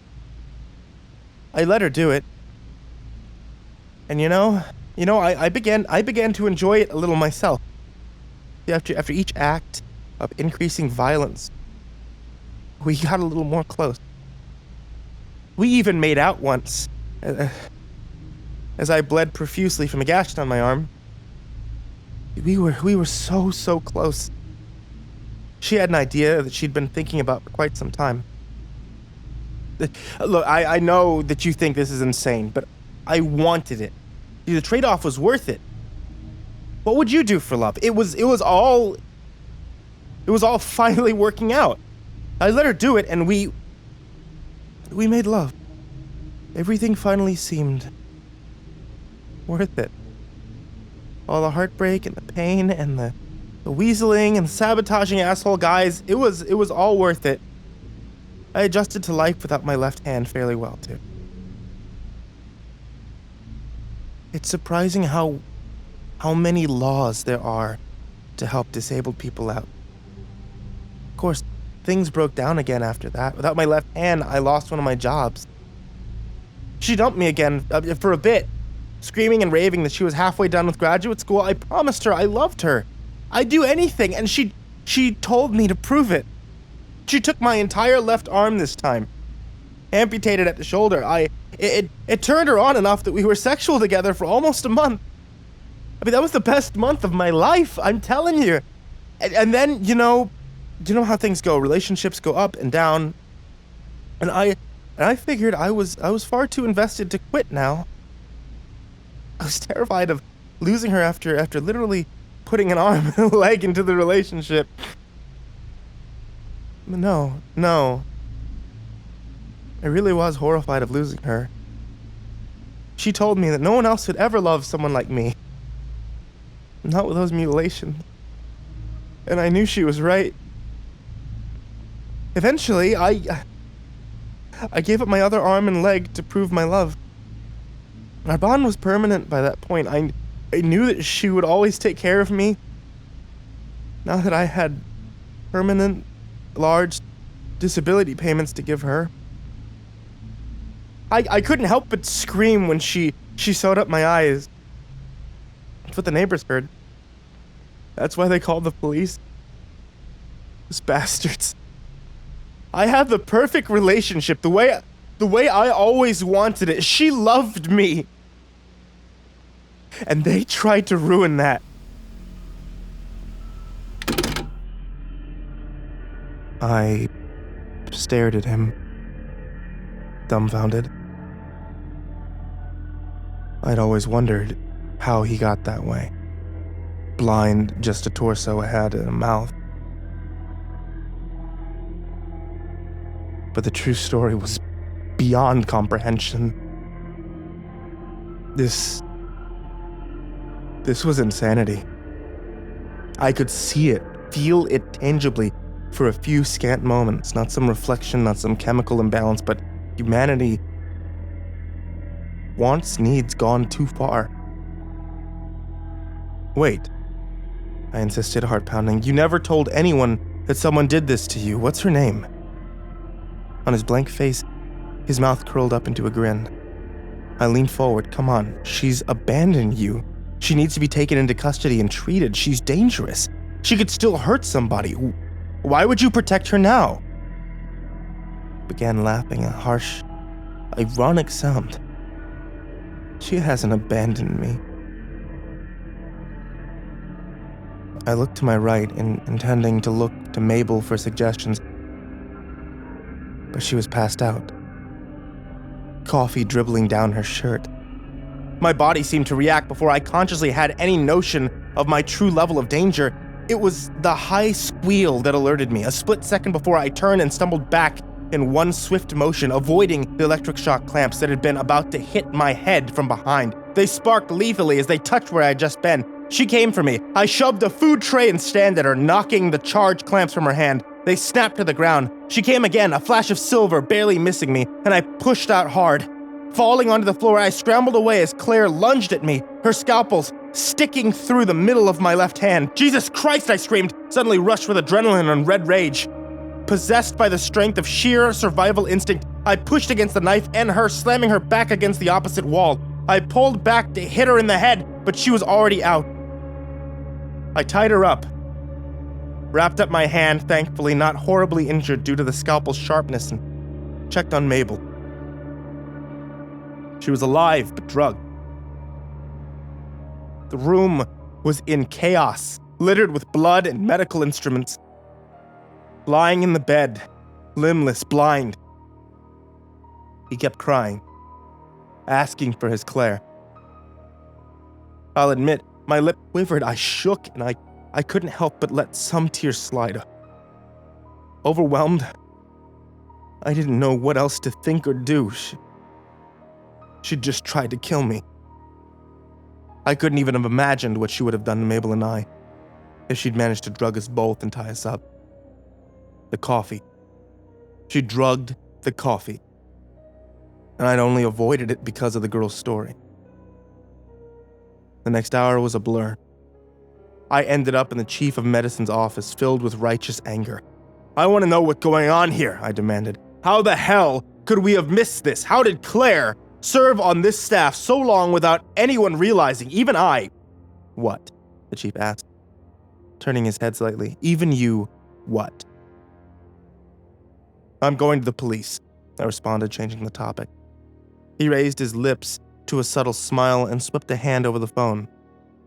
I let her do it. And I began to enjoy it a little myself. After each act of increasing violence, we got a little more close. We even made out once, as I bled profusely from a gash on my arm. We were so close. She had an idea that she'd been thinking about for quite some time. Look, I know that you think this is insane, but I wanted it. The trade-off was worth it. What would you do for love? It was all finally working out. I let her do it, and we made love. Everything finally seemed worth it. All the heartbreak and the pain and the weaseling and sabotaging asshole guys, it was all worth it. I adjusted to life without my left hand fairly well, too. It's surprising how many laws there are to help disabled people out. Of course, things broke down again after that. Without my left hand, I lost one of my jobs. She dumped me again for a bit, screaming and raving that she was halfway done with graduate school. I promised her I loved her. I'd do anything, and she She told me to prove it. She took my entire left arm this time. Amputated at the shoulder. It turned her on enough that we were sexual together for almost a month. I mean, that was the best month of my life, I'm telling you. And then, you know how things go. Relationships go up and down. And I figured I was far too invested to quit now. I was terrified of losing her after literally putting an arm and a leg into the relationship. No. I really was horrified of losing her. She told me that no one else would ever love someone like me. Not with those mutilations. And I knew she was right. Eventually, I gave up my other arm and leg to prove my love. Our bond was permanent by that point. I knew that she would always take care of me. Now that I had permanent, large disability payments to give her. I couldn't help but scream when she sewed up my eyes. That's what the neighbors heard. That's why they called the police. Those bastards. I had the perfect relationship, the way I always wanted it. She loved me. And they tried to ruin that. I stared at him, dumbfounded. I'd always wondered how he got that way. Blind, just a torso, a head, and a mouth. But the true story was beyond comprehension. This was insanity. I could see it, feel it tangibly for a few scant moments, not some reflection, not some chemical imbalance, but humanity wants, needs gone too far. Wait, I insisted, heart pounding. You never told anyone that someone did this to you. What's her name? On his blank face, his mouth curled up into a grin. I leaned forward. Come on, she's abandoned you. She needs to be taken into custody and treated. She's dangerous. She could still hurt somebody. Why would you protect her now? Began laughing, a harsh, ironic sound. She hasn't abandoned me. I looked to my right, intending to look to Mabel for suggestions, but she was passed out. Coffee dribbling down her shirt. My body seemed to react before I consciously had any notion of my true level of danger. It was the high squeal that alerted me, a split second before I turned and stumbled back in one swift motion, avoiding the electric shock clamps that had been about to hit my head from behind. They sparked lethally as they touched where I had just been. She came for me. I shoved a food tray and stand at her, knocking the charge clamps from her hand. They snapped to the ground. She came again, a flash of silver barely missing me, and I pushed out hard. Falling onto the floor, I scrambled away as Claire lunged at me, her scalpels sticking through the middle of my left hand. Jesus Christ, I screamed, suddenly rushed with adrenaline and red rage. Possessed by the strength of sheer survival instinct, I pushed against the knife and her, slamming her back against the opposite wall. I pulled back to hit her in the head, but she was already out. I tied her up, wrapped up my hand, thankfully not horribly injured due to the scalpel's sharpness, and checked on Mabel. She was alive, but drugged. The room was in chaos, littered with blood and medical instruments. Lying in the bed, limbless, blind. He kept crying, asking for his Claire. I'll admit, my lip quivered, I shook, and I couldn't help but let some tears slide. Overwhelmed, I didn't know what else to think or do. She'd just tried to kill me. I couldn't even have imagined what she would have done to Mabel and I if she'd managed to drug us both and tie us up. The coffee. She drugged the coffee. And I'd only avoided it because of the girl's story. The next hour was a blur. I ended up in the chief of medicine's office, filled with righteous anger. I want to know what's going on here, I demanded. How the hell could we have missed this? How did Claire serve on this staff so long without anyone realizing, even I? What? The chief asked. turning his head slightly. Even you, what? I'm going to the police, I responded, changing the topic. He raised his lips to a subtle smile and swept a hand over the phone.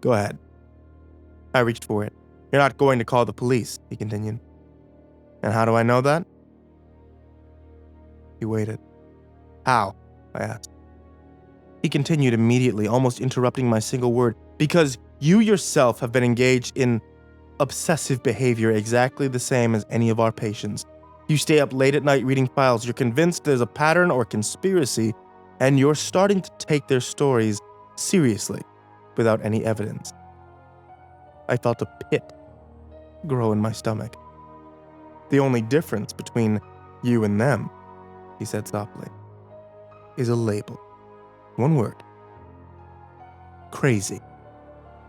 Go ahead. I reached for it. You're not going to call the police, he continued. And how do I know that? He waited. How? I asked. He continued immediately, almost interrupting my single word, because you yourself have been engaged in obsessive behavior exactly the same as any of our patients. You stay up late at night reading files, you're convinced there's a pattern or conspiracy, and you're starting to take their stories seriously without any evidence. I felt a pit grow in my stomach. The only difference between you and them, he said softly, is a label. One word. Crazy.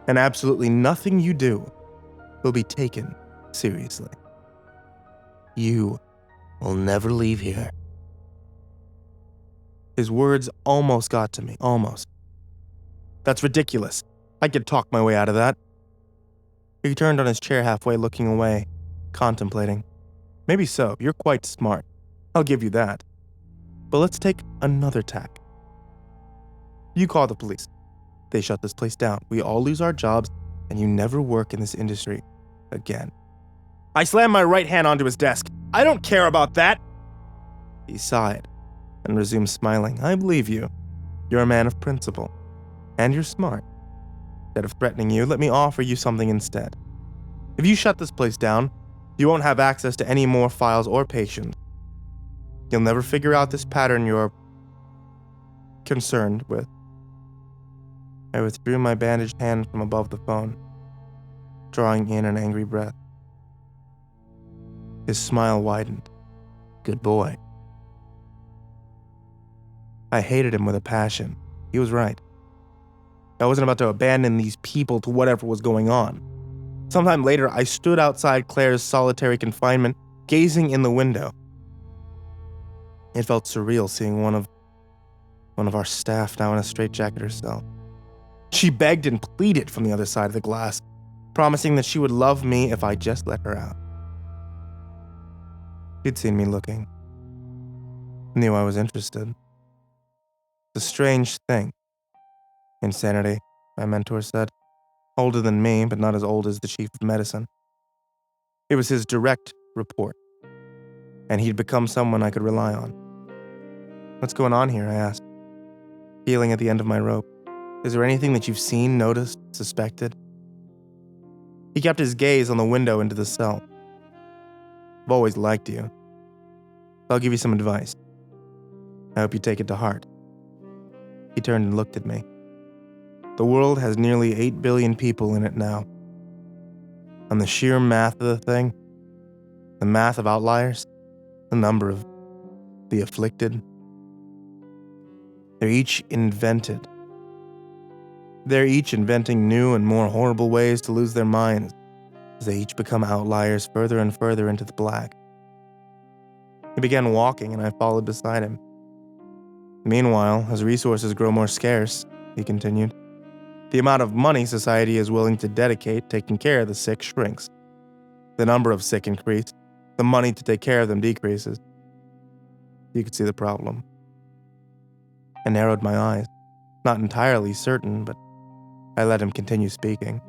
And absolutely nothing you do will be taken seriously. You will never leave here. His words almost got to me, almost. That's ridiculous. I could talk my way out of that. He turned on his chair halfway, looking away, contemplating. Maybe so, you're quite smart. I'll give you that. But let's take another tack. You call the police. They shut this place down. We all lose our jobs, and you never work in this industry again. I slammed my right hand onto his desk. I don't care about that. He sighed and resumed smiling. I believe you. You're a man of principle. And you're smart. Instead of threatening you, let me offer you something instead. If you shut this place down, you won't have access to any more files or patients. You'll never figure out this pattern you're concerned with. I withdrew my bandaged hand from above the phone, drawing in an angry breath. His smile widened. Good boy. I hated him with a passion. He was right. I wasn't about to abandon these people to whatever was going on. Sometime later, I stood outside Claire's solitary confinement, gazing in the window. It felt surreal seeing one of our staff now in a straitjacket herself. She begged and pleaded from the other side of the glass, promising that she would love me if I just let her out. She'd seen me looking. Knew I was interested. It's a strange thing. Insanity, my mentor said. Older than me, but not as old as the chief of medicine. It was his direct report, and he'd become someone I could rely on. What's going on here? I asked, feeling at the end of my rope. Is there anything that you've seen, noticed, suspected? He kept his gaze on the window into the cell. I've always liked you. I'll give you some advice. I hope you take it to heart. He turned and looked at me. The world has nearly 8 billion people in it now. On the sheer math of the thing, the math of outliers, the number of the afflicted, they're each inventing new and more horrible ways to lose their minds as they each become outliers further and further into the black. He began walking and I followed beside him. Meanwhile, as resources grow more scarce, he continued, the amount of money society is willing to dedicate taking care of the sick shrinks. The number of sick increases, the money to take care of them decreases. You could see the problem. I narrowed my eyes, not entirely certain, but I let him continue speaking.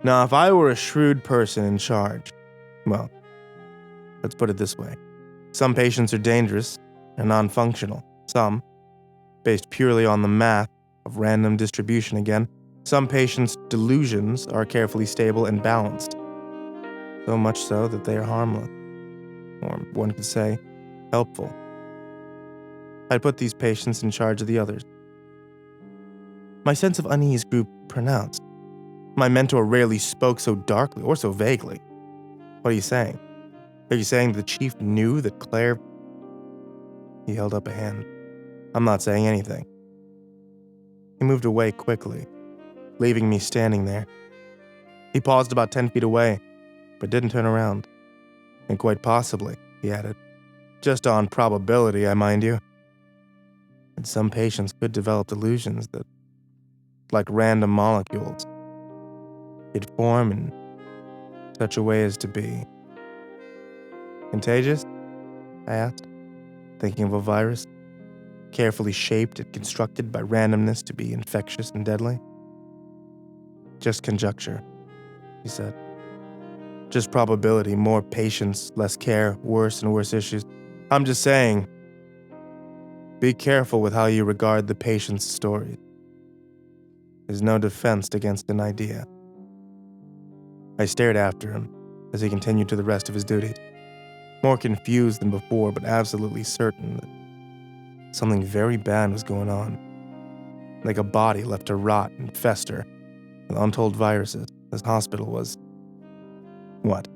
Now, if I were a shrewd person in charge, well, let's put it this way. Some patients are dangerous and non-functional. Some, based purely on the math of random distribution again, some patients' delusions are carefully stable and balanced. So much so that they are harmless. Or one could say, helpful. I'd put these patients in charge of the others. My sense of unease grew pronounced. My mentor rarely spoke so darkly or so vaguely. What are you saying? Are you saying the chief knew that Claire... He held up a hand. I'm not saying anything. He moved away quickly, leaving me standing there. He paused about 10 feet away, but didn't turn around. And quite possibly, he added, just on probability, I mind you. And some patients could develop delusions that, like random molecules, they'd form and such a way as to be contagious? I asked, thinking of a virus, carefully shaped and constructed by randomness to be infectious and deadly. Just conjecture, he said. Just probability, more patience, less care, worse and worse issues. I'm just saying, be careful with how you regard the patient's story. There's no defense against an idea. I stared after him as he continued to the rest of his duties, more confused than before, but absolutely certain that something very bad was going on. Like a body left to rot and fester with untold viruses. This hospital was... what?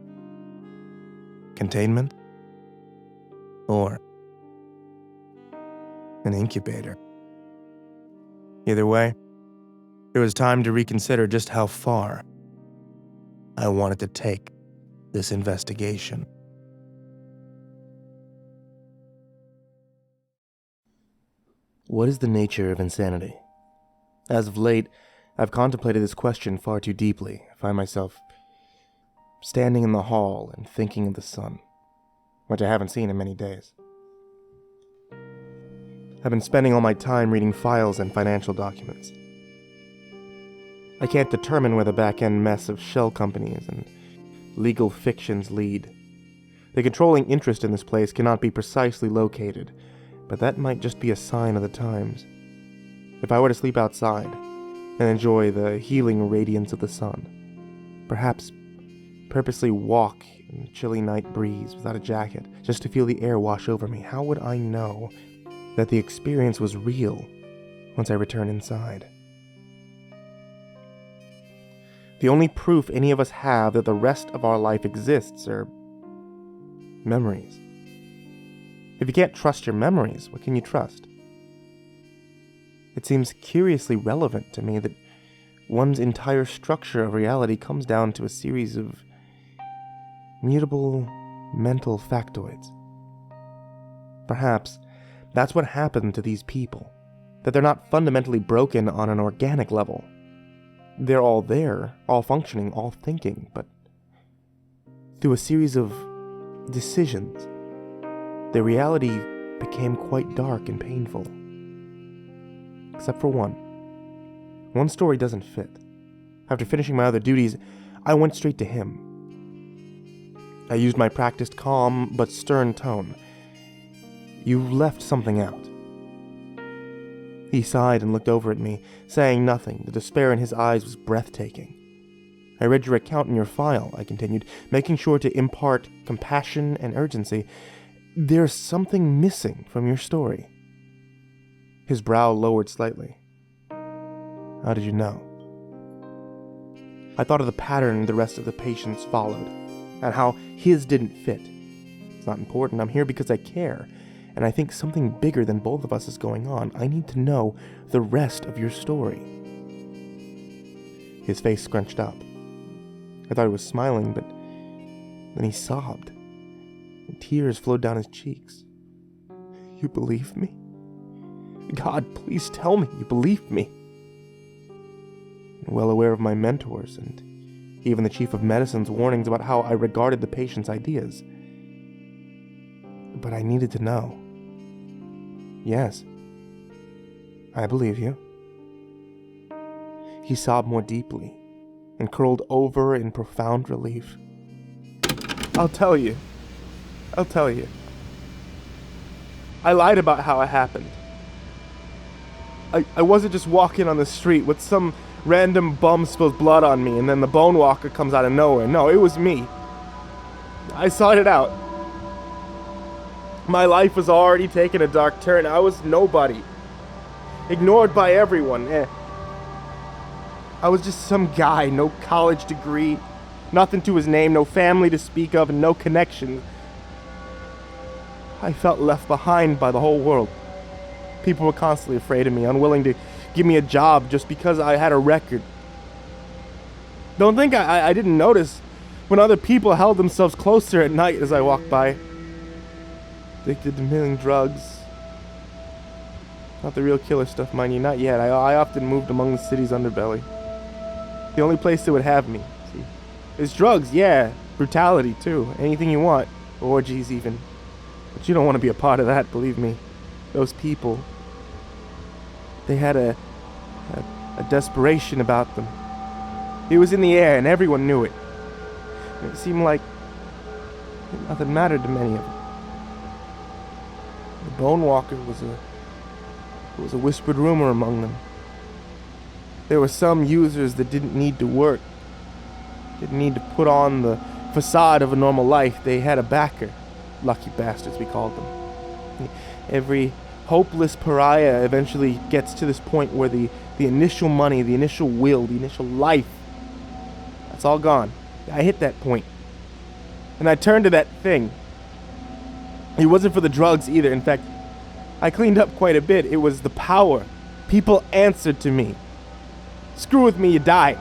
Containment? Or an incubator? Either way, it was time to reconsider just how far I wanted to take this investigation. What is the nature of insanity? As of late, I've contemplated this question far too deeply. I find myself standing in the hall and thinking of the sun, which I haven't seen in many days. I've been spending all my time reading files and financial documents. I can't determine where the back-end mess of shell companies and legal fictions lead. The controlling interest in this place cannot be precisely located, but that might just be a sign of the times. If I were to sleep outside and enjoy the healing radiance of the sun, perhaps purposely walk in the chilly night breeze without a jacket just to feel the air wash over me, how would I know that the experience was real once I return inside? The only proof any of us have that the rest of our life exists are memories. If you can't trust your memories, what can you trust? It seems curiously relevant to me that one's entire structure of reality comes down to a series of mutable mental factoids. Perhaps that's what happened to these people, that they're not fundamentally broken on an organic level. They're all there, all functioning, all thinking, but through a series of decisions, their reality became quite dark and painful. Except for one. One story doesn't fit. After finishing my other duties, I went straight to him. I used my practiced calm but stern tone. "You left something out." He sighed and looked over at me, saying nothing. The despair in his eyes was breathtaking. "I read your account in your file," I continued, making sure to impart compassion and urgency. "There's something missing from your story." His brow lowered slightly. "How did you know?" I thought of the pattern the rest of the patients followed, and how his didn't fit. It's not important. I'm here because I care, and I think something bigger than both of us is going on. I need to know the rest of your story. His face scrunched up. I thought he was smiling, but then he sobbed. Tears flowed down his cheeks. "You believe me? God, please tell me you believe me." Well aware of my mentors and even the chief of medicine's warnings about how I regarded the patient's ideas. But I needed to know. "Yes, I believe you." He sobbed more deeply and curled over in profound relief. I'll tell you. I lied about how it happened. I wasn't just walking on the street with some random bum spills blood on me and then the bone walker comes out of nowhere. No, it was me. I sought it out. My life was already taking a dark turn. I was nobody. Ignored by everyone. I was just some guy, no college degree, nothing to his name, no family to speak of, and no connections. I felt left behind by the whole world. People were constantly afraid of me, unwilling to give me a job just because I had a record. Don't think I didn't notice when other people held themselves closer at night as I walked by. Addicted to milling drugs. Not the real killer stuff, mind you, not yet. I often moved among the city's underbelly. The only place that would have me, see. There's drugs, yeah. Brutality, too. Anything you want. Orgies, even. But you don't want to be a part of that, believe me. Those people, they had a desperation about them. It was in the air, and everyone knew it. And it seemed like nothing mattered to many of them. The Bone Walker was a whispered rumor among them. There were some users that didn't need to work, didn't need to put on the facade of a normal life. They had a backer. Lucky bastards, we called them. Every hopeless pariah eventually gets to this point where the initial money, the initial will, the initial life, that's all gone. I hit that point. And I turned to that thing. It wasn't for the drugs either. In fact, I cleaned up quite a bit. It was the power. People answered to me. Screw with me, you die.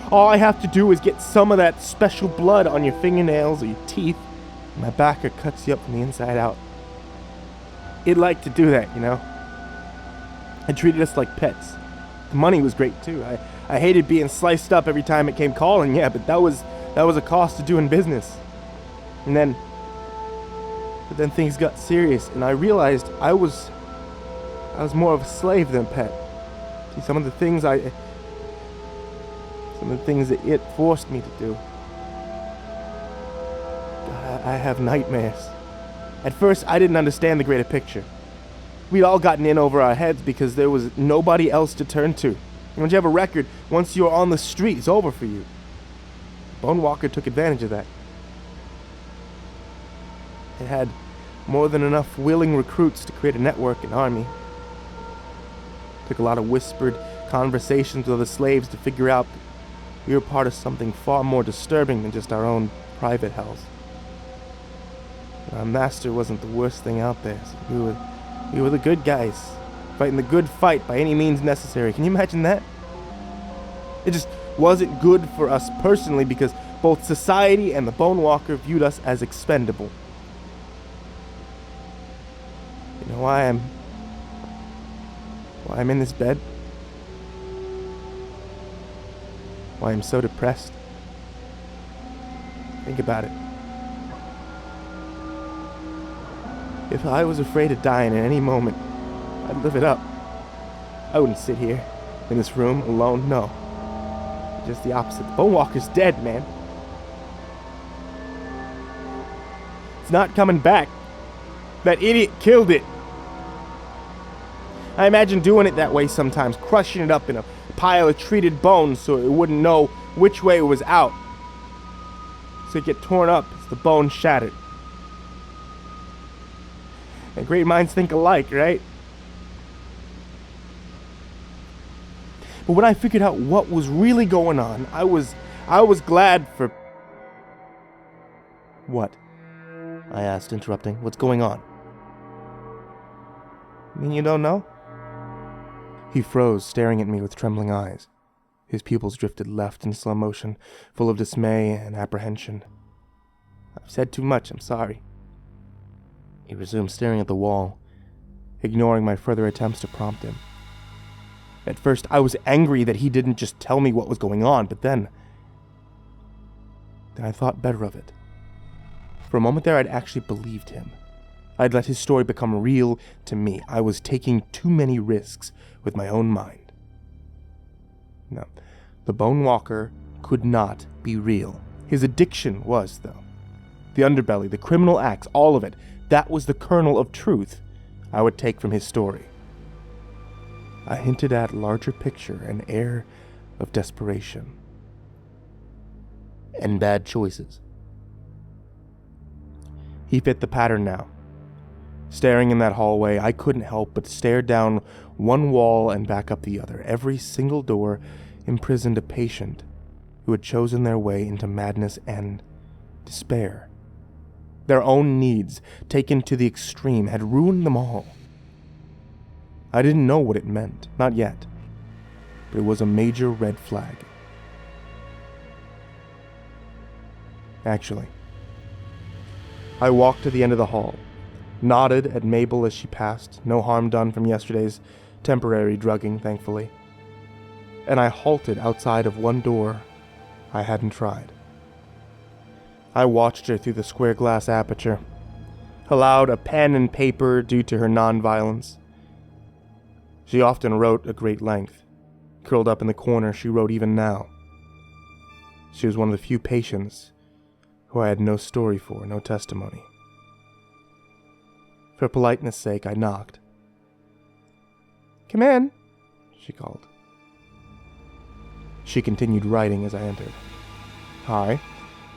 All I have to do is get some of that special blood on your fingernails or your teeth, and my backer cuts you up from the inside out. It liked to do that, you know? It treated us like pets. The money was great too. I hated being sliced up every time it came calling, yeah, but that was a cost to doing business. But then things got serious, and I realized I was more of a slave than a pet. See, some of the things that it forced me to do. I have nightmares. At first, I didn't understand the greater picture. We'd all gotten in over our heads because there was nobody else to turn to. And once you have a record, once you're on the street, it's over for you. Bone Walker took advantage of that. It had more than enough willing recruits to create a network and army. It took a lot of whispered conversations with other slaves to figure out that we were part of something far more disturbing than just our own private hells. Our master wasn't the worst thing out there. So we were the good guys, fighting the good fight by any means necessary. Can you imagine that? It just wasn't good for us personally because both society and the Bone Walker viewed us as expendable. You know why I'm in this bed? Why I'm so depressed? Think about it. If I was afraid of dying at any moment, I'd live it up. I wouldn't sit here, in this room, alone, no. Just the opposite. The Bone Walker's dead, man. It's not coming back. That idiot killed it. I imagine doing it that way sometimes, crushing it up in a pile of treated bones so it wouldn't know which way it was out. So it'd get torn up as the bone shattered. And great minds think alike, right? But when I figured out what was really going on, I was glad for... What? I asked, interrupting. What's going on? You mean you don't know? He froze, staring at me with trembling eyes. His pupils drifted left in slow motion, full of dismay and apprehension. I've said too much, I'm sorry. He resumed staring at the wall, ignoring my further attempts to prompt him. At first, I was angry that he didn't just tell me what was going on, but then I thought better of it. For a moment there, I'd actually believed him. I'd let his story become real to me. I was taking too many risks with my own mind. No, the Bone Walker could not be real. His addiction was, though. The underbelly, the criminal acts, all of it, that was the kernel of truth I would take from his story. I hinted at a larger picture, an air of desperation. And bad choices. He fit the pattern now. Staring in that hallway, I couldn't help but stare down one wall and back up the other. Every single door imprisoned a patient who had chosen their way into madness and despair. Their own needs, taken to the extreme, had ruined them all. I didn't know what it meant, not yet, but it was a major red flag. Actually, I walked to the end of the hall, nodded at Mabel as she passed, no harm done from yesterday's temporary drugging, thankfully, and I halted outside of one door I hadn't tried. I watched her through the square glass aperture, allowed a pen and paper due to her non-violence. She often wrote at great length. Curled up in the corner, she wrote even now. She was one of the few patients who I had no story for, no testimony. For politeness' sake, I knocked. "Come in," she called. She continued writing as I entered. "Hi,"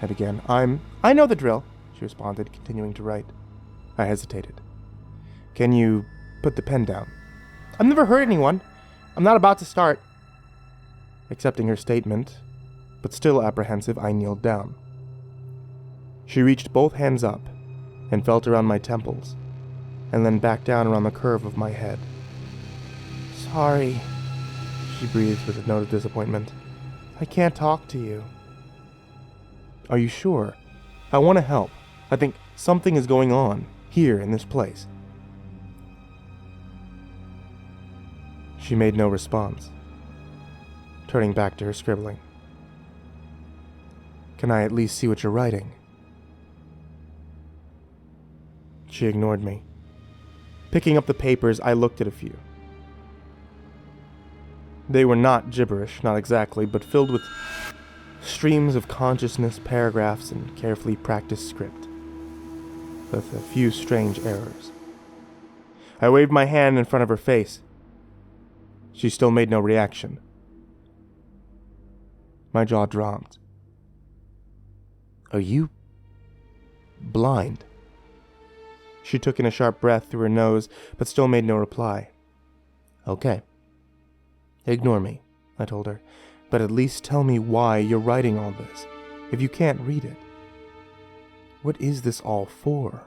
I began. I know the drill," she responded, continuing to write. I hesitated. "Can you put the pen down?" "I've never hurt anyone. I'm not about to start." Accepting her statement, but still apprehensive, I kneeled down. She reached both hands up and felt around my temples, and then back down around the curve of my head. "Sorry," she breathed with a note of disappointment. "I can't talk to you." "Are you sure? I want to help. I think something is going on here in this place." She made no response, turning back to her scribbling. "Can I at least see what you're writing?" She ignored me. Picking up the papers, I looked at a few. They were not gibberish, not exactly, but filled with streams of consciousness, paragraphs, and carefully practiced script, with a few strange errors. I waved my hand in front of her face. She still made no reaction. My jaw dropped. "Are you blind?" She took in a sharp breath through her nose, but still made no reply. "Okay. Ignore me," I told her, "but at least tell me why you're writing all this, if you can't read it. What is this all for?"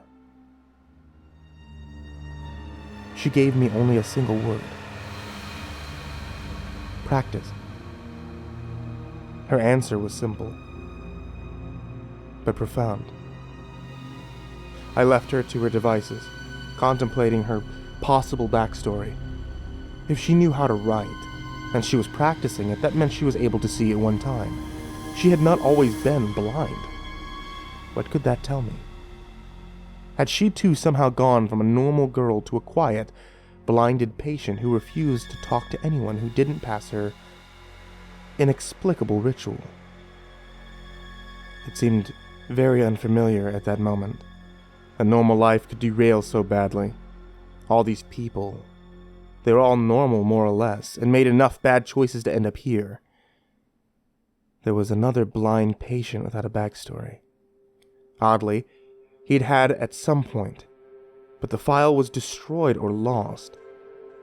She gave me only a single word. "Practice." Her answer was simple, but profound. I left her to her devices, contemplating her possible backstory. If she knew how to write, and she was practicing it, that meant she was able to see at one time. She had not always been blind. What could that tell me? Had she too somehow gone from a normal girl to a quiet, blinded patient who refused to talk to anyone who didn't pass her inexplicable ritual? It seemed very unfamiliar at that moment. A normal life could derail so badly. All these people, they were all normal more or less, and made enough bad choices to end up here. There was another blind patient without a backstory. Oddly, he'd had at some point, but the file was destroyed or lost.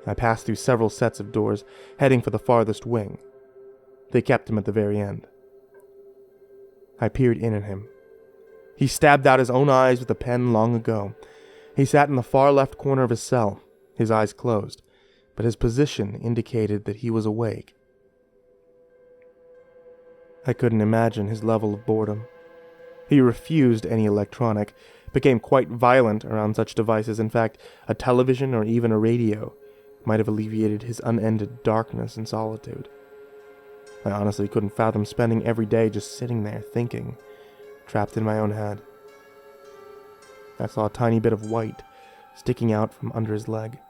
I passed through several sets of doors, heading for the farthest wing. They kept him at the very end. I peered in at him. He stabbed out his own eyes with a pen long ago. He sat in the far left corner of his cell, his eyes closed, but his position indicated that he was awake. I couldn't imagine his level of boredom. He refused any electronic, became quite violent around such devices. In fact, a television or even a radio might have alleviated his unended darkness and solitude. I honestly couldn't fathom spending every day just sitting there thinking, trapped in my own head. I saw a tiny bit of white sticking out from under his leg.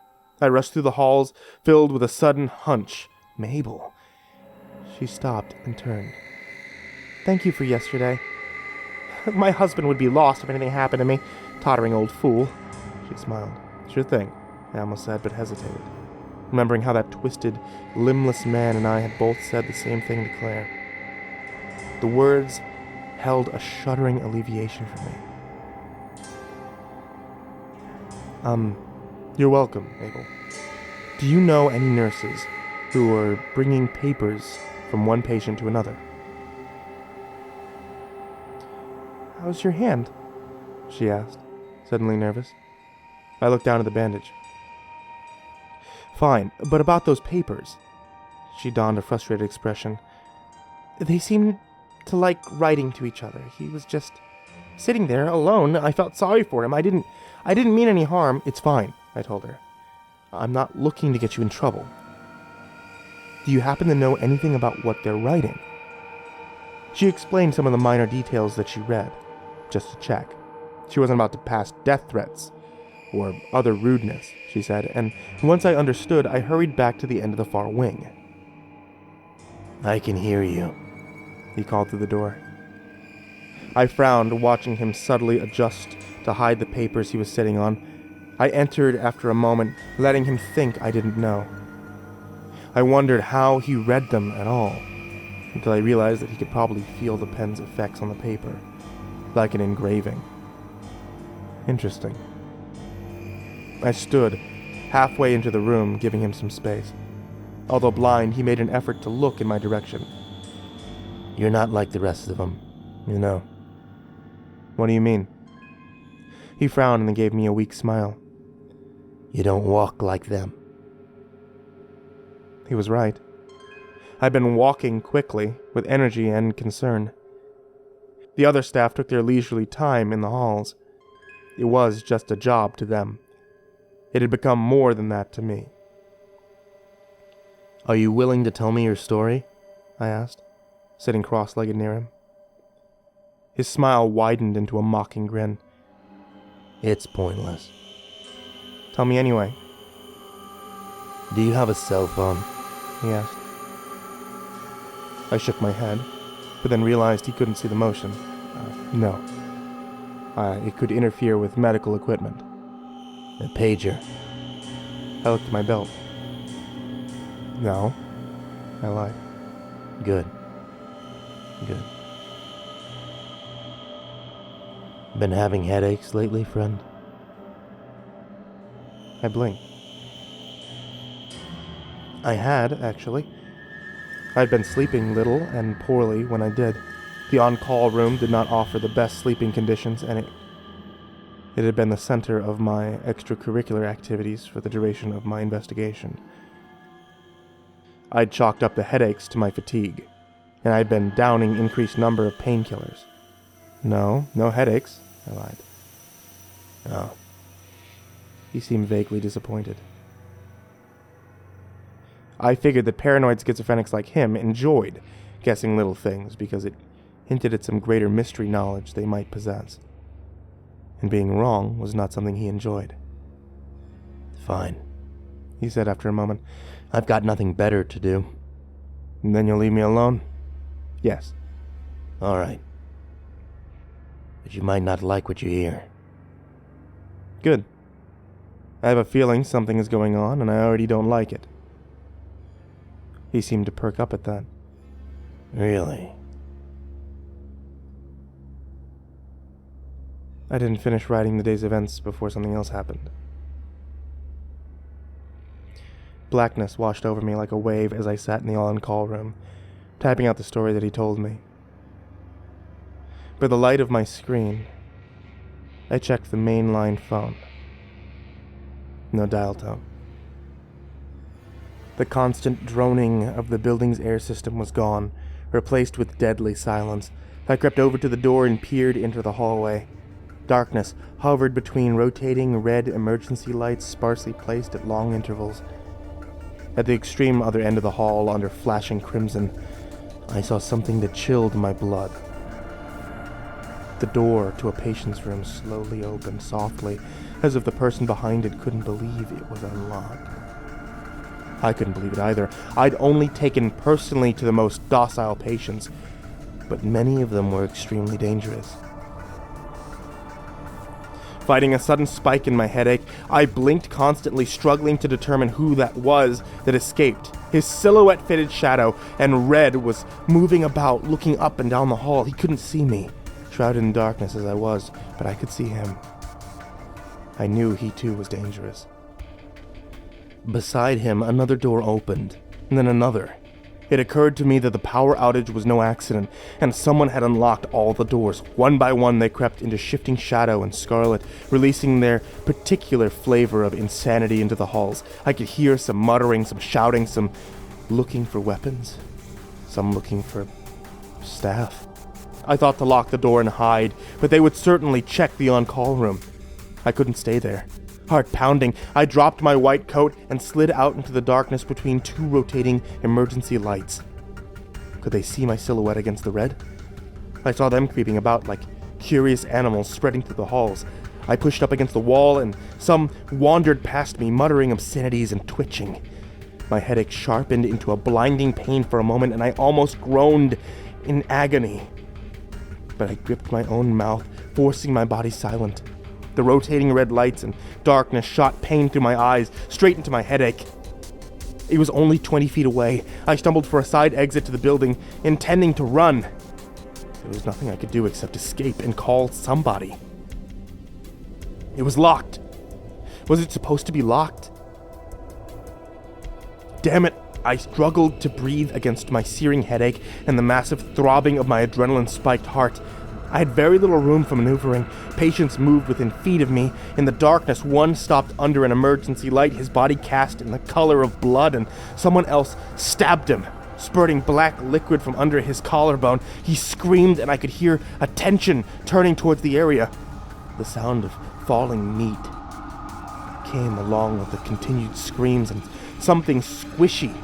I rushed through the halls, filled with a sudden hunch. Mabel. She stopped and turned. "Thank you for yesterday. My husband would be lost if anything happened to me. Tottering old fool." She smiled. "Sure thing," I almost said, but hesitated, remembering how that twisted, limbless man and I had both said the same thing to Claire. The words held a shuddering alleviation for me. You're welcome, Mabel. Do you know any nurses who are bringing papers from one patient to another?" "How's your hand?" she asked, suddenly nervous. I looked down at the bandage. "Fine, but about those papers." She donned a frustrated expression. "They seemed to like writing to each other. He was just sitting there alone. I felt sorry for him. I didn't mean any harm." "It's fine," I told her. "I'm not looking to get you in trouble. Do you happen to know anything about what they're writing?" She explained some of the minor details that she read. just to check. She wasn't about to pass death threats or other rudeness, she said, and once I understood, I hurried back to the end of the far wing. "I can hear you," he called through the door. I frowned, watching him subtly adjust to hide the papers he was sitting on. I entered after a moment, letting him think I didn't know. I wondered how he read them at all, until I realized that he could probably feel the pen's effects on the paper, like an engraving. Interesting. I stood, halfway into the room, giving him some space. Although blind, he made an effort to look in my direction. "You're not like the rest of them, you know." "What do you mean?" He frowned and then gave me a weak smile. "You don't walk like them." He was right. I'd been walking quickly, with energy and concern. The other staff took their leisurely time in the halls. It was just a job to them. It had become more than that to me. "Are you willing to tell me your story?" I asked, sitting cross-legged near him. His smile widened into a mocking grin. "It's pointless." "Tell me anyway." "Do you have a cell phone?" he asked. I shook my head, but then realized he couldn't see the motion. No. It could interfere with medical equipment. "A pager?" I looked at my belt. "No," I lied. Good. "Been having headaches lately, friend?" I blinked. I had, actually. I'd been sleeping little and poorly when I did. The on-call room did not offer the best sleeping conditions, and it had been the center of my extracurricular activities for the duration of my investigation. I'd chalked up the headaches to my fatigue, and I'd been downing increased number of painkillers. No headaches," I lied. "Oh." He seemed vaguely disappointed. I figured that paranoid schizophrenics like him enjoyed guessing little things because it hinted at some greater mystery knowledge they might possess. And being wrong was not something he enjoyed. "Fine," he said after a moment. "I've got nothing better to do." "And then you'll leave me alone?" "Yes." "All right. But you might not like what you hear." "Good. I have a feeling something is going on, and I already don't like it." He seemed to perk up at that. "Really?" I didn't finish writing the day's events before something else happened. Blackness washed over me like a wave as I sat in the on-call room, typing out the story that he told me. By the light of my screen, I checked the mainline phone. No dial tone. The constant droning of the building's air system was gone, replaced with deadly silence. I crept over to the door and peered into the hallway. Darkness hovered between rotating red emergency lights sparsely placed at long intervals. At the extreme other end of the hall, under flashing crimson, I saw something that chilled my blood. The door to a patient's room slowly opened softly, as if the person behind it couldn't believe it was unlocked. I couldn't believe it either. I'd only taken personally to the most docile patients, but many of them were extremely dangerous. Fighting a sudden spike in my headache, I blinked constantly, struggling to determine who that was that escaped. His silhouette-fitted shadow, and Red was moving about, looking up and down the hall. He couldn't see me, shrouded in darkness as I was, but I could see him. I knew he too was dangerous. Beside him, another door opened, and then another. It occurred to me that the power outage was no accident, and someone had unlocked all the doors. One by one, they crept into shifting shadow and scarlet, releasing their particular flavor of insanity into the halls. I could hear some muttering, some shouting, some looking for weapons, some looking for staff. I thought to lock the door and hide, but they would certainly check the on-call room. I couldn't stay there. Heart pounding, I dropped my white coat and slid out into the darkness between two rotating emergency lights. Could they see my silhouette against the red? I saw them creeping about like curious animals spreading through the halls. I pushed up against the wall, and some wandered past me, muttering obscenities and twitching. My headache sharpened into a blinding pain for a moment, and I almost groaned in agony. But I gripped my own mouth, forcing my body silent. The rotating red lights and darkness shot pain through my eyes, straight into my headache. It was only 20 feet away. I stumbled for a side exit to the building, intending to run. There was nothing I could do except escape and call somebody. It was locked. Was it supposed to be locked? Damn it, I struggled to breathe against my searing headache and the massive throbbing of my adrenaline-spiked heart. I had very little room for maneuvering. Patients moved within feet of me. In the darkness, one stopped under an emergency light, his body cast in the color of blood, and someone else stabbed him, spurting black liquid from under his collarbone. He screamed, and I could hear attention turning towards the area. The sound of falling meat came along with the continued screams, and something squishy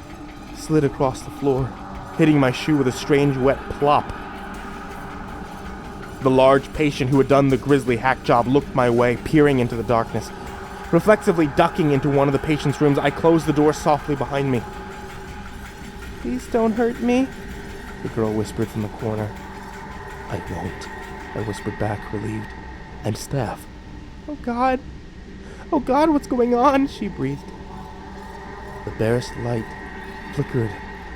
slid across the floor, hitting my shoe with a strange wet plop. The large patient who had done the grisly hack job looked my way, peering into the darkness. Reflexively ducking into one of the patient's rooms, I closed the door softly behind me. "Please don't hurt me," the girl whispered from the corner. "I won't," I whispered back, relieved. "I'm Staff." Oh God, what's going on?" she breathed. The barest light flickered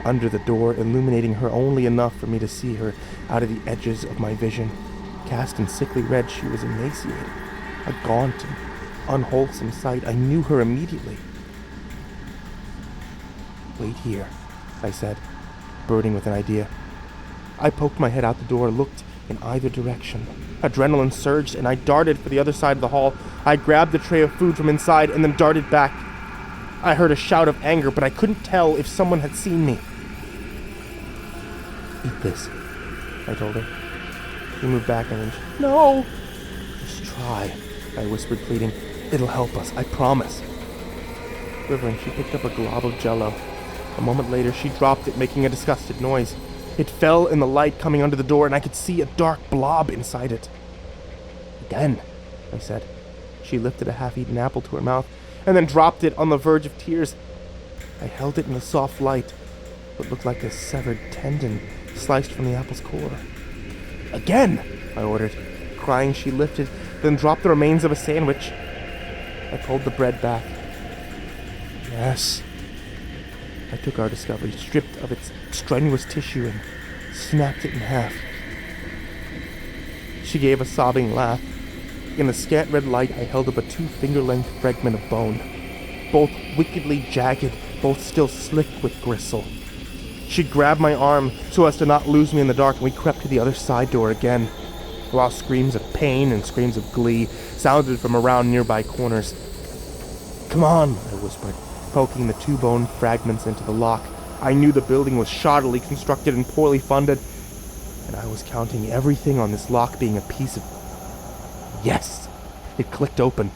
under the door, illuminating her only enough for me to see her out of the edges of my vision. Cast in sickly red, she was emaciated, a gaunt and unwholesome sight. I knew her immediately. "Wait here," I said, burning with an idea. I poked my head out the door, looked in either direction. Adrenaline surged, and I darted for the other side of the hall. I grabbed the tray of food from inside and then darted back. I heard a shout of anger, but I couldn't tell if someone had seen me. "Eat this," I told her. She moved back an inch. "No!" "Just try," I whispered, pleading. "It'll help us, I promise." Quivering, she picked up a glob of Jell-O. A moment later, she dropped it, making a disgusted noise. It fell in the light coming under the door, and I could see a dark blob inside it. "Again," I said. She lifted a half-eaten apple to her mouth, and then dropped it on the verge of tears. I held it in the soft light. What looked like a severed tendon sliced from the apple's core. "Again," I ordered. Crying, she lifted, then dropped the remains of a sandwich. I pulled the bread back. "Yes." I took our discovery, stripped of its strenuous tissue, and snapped it in half. She gave a sobbing laugh. In the scant red light, I held up a 2-finger-length fragment of bone, both wickedly jagged, both still slick with gristle. She grabbed my arm so as to not lose me in the dark, and we crept to the other side door again, while screams of pain and screams of glee sounded from around nearby corners. "Come on," I whispered, poking the 2 bone fragments into the lock. I knew the building was shoddily constructed and poorly funded, and I was counting everything on this lock being a piece of... Yes! It clicked open.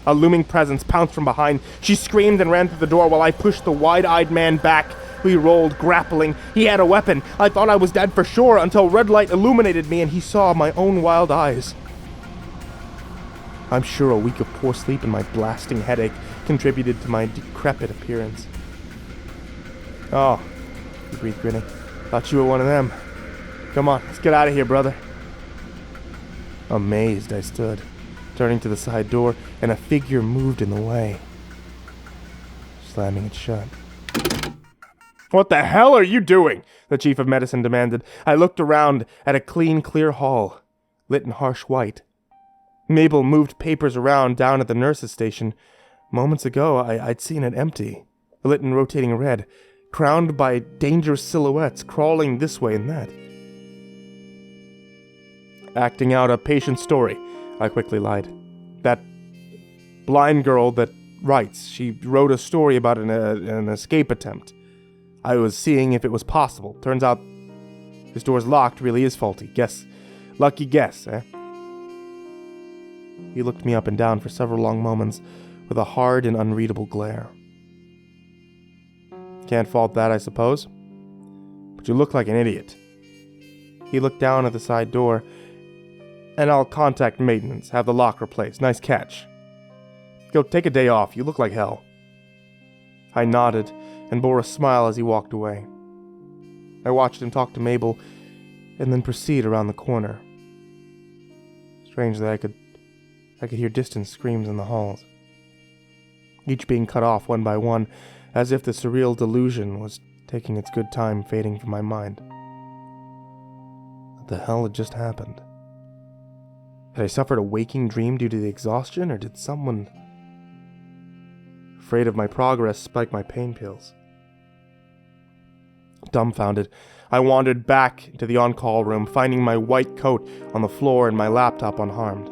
A looming presence pounced from behind. She screamed and ran through the door while I pushed the wide-eyed man back. We rolled, grappling. He had a weapon. I thought I was dead for sure until red light illuminated me and he saw my own wild eyes. I'm sure a week of poor sleep and my blasting headache contributed to my decrepit appearance. "Oh," he breathed, grinning. "Thought you were one of them. Come on, let's get out of here, brother." Amazed, I stood, turning to the side door, and a figure moved in the way, slamming it shut. "What the hell are you doing?" the chief of medicine demanded. I looked around at a clean, clear hall, lit in harsh white. Mabel moved papers around down at the nurse's station. Moments ago, I'd seen it empty, lit in rotating red, crowned by dangerous silhouettes crawling this way and that. "Acting out a patient story," I quickly lied. "That blind girl that writes, she wrote a story about an escape attempt. I was seeing if it was possible. Turns out this door's locked, really is faulty. Lucky guess, eh?" He looked me up and down for several long moments with a hard and unreadable glare. "Can't fault that, I suppose. But you look like an idiot." He looked down at the side door. And I'll contact maintenance, have the lock replaced. Nice catch. Go take a day off, you look like hell. I nodded and bore a smile as he walked away. I watched him talk to Mabel and then proceed around the corner. Strange that I could hear distant screams in the halls, each being cut off one by one, as if the surreal delusion was taking its good time fading from my mind. What the hell had just happened? Had I suffered a waking dream due to the exhaustion, or did someone, afraid of my progress, spike my pain pills? Dumbfounded, I wandered back to the on-call room, finding my white coat on the floor and my laptop unharmed.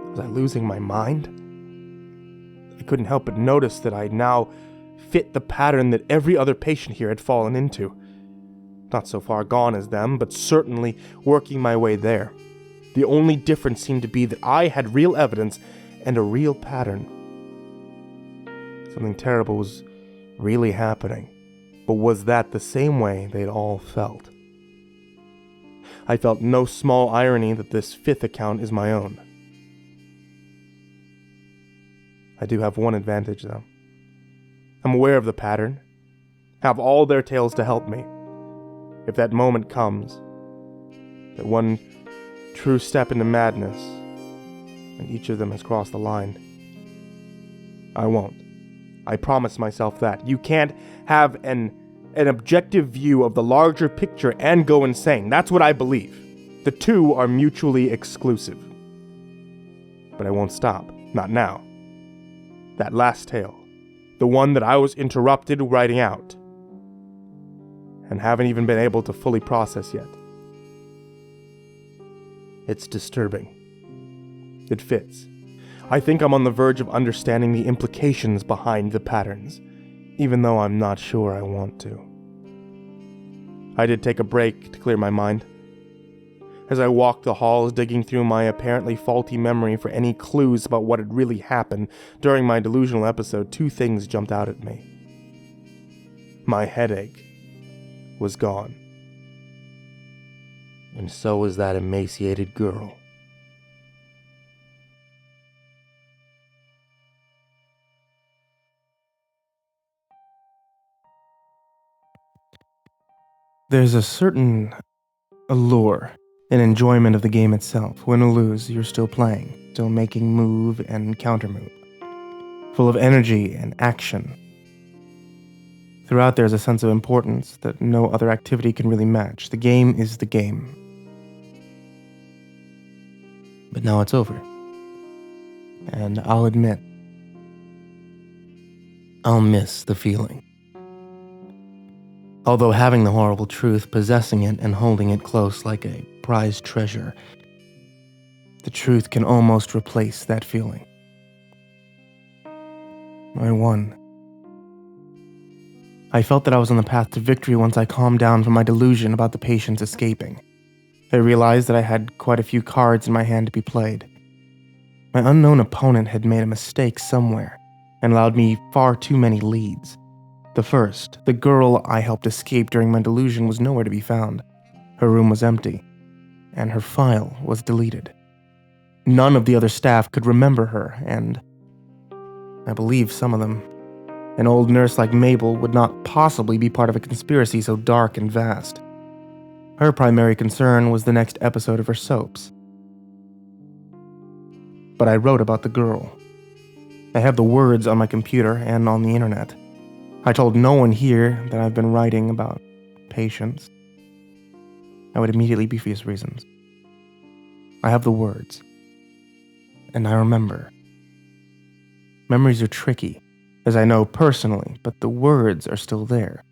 Was I losing my mind? I couldn't help but notice that I now fit the pattern that every other patient here had fallen into. Not so far gone as them, but certainly working my way there. The only difference seemed to be that I had real evidence and a real pattern. Something terrible was really happening, but was that the same way they'd all felt? I felt no small irony that this fifth account is my own. I do have one advantage, though. I'm aware of the pattern, have all their tales to help me. If that moment comes, that one true step into madness, and each of them has crossed the line, I won't. I promise myself that. You can't have an objective view of the larger picture and go insane. That's what I believe. The two are mutually exclusive. But I won't stop. Not now. That last tale, the one that I was interrupted writing out, and haven't even been able to fully process yet. It's disturbing. It fits. I think I'm on the verge of understanding the implications behind the patterns, even though I'm not sure I want to. I did take a break to clear my mind. As I walked the halls, digging through my apparently faulty memory for any clues about what had really happened during my delusional episode, two things jumped out at me. My headache was gone. And so was that emaciated girl. There's a certain allure and enjoyment of the game itself. Win or lose, you're still playing, still making move and countermove, full of energy and action. Throughout, there's a sense of importance that no other activity can really match. The game is the game. But now it's over. And I'll admit, I'll miss the feeling. Although having the horrible truth, possessing it, and holding it close like a prized treasure, the truth can almost replace that feeling. I won. I felt that I was on the path to victory once I calmed down from my delusion about the patients escaping. I realized that I had quite a few cards in my hand to be played. My unknown opponent had made a mistake somewhere and allowed me far too many leads. The first, the girl I helped escape during my delusion, was nowhere to be found. Her room was empty, and her file was deleted. None of the other staff could remember her, and I believe some of them. An old nurse like Mabel would not possibly be part of a conspiracy so dark and vast. Her primary concern was the next episode of her soaps. But I wrote about the girl. I have the words on my computer and on the internet. I told no one here that I've been writing about patients. I would immediately be for these reasons. I have the words. And I remember. Memories are tricky, as I know personally, but the words are still there.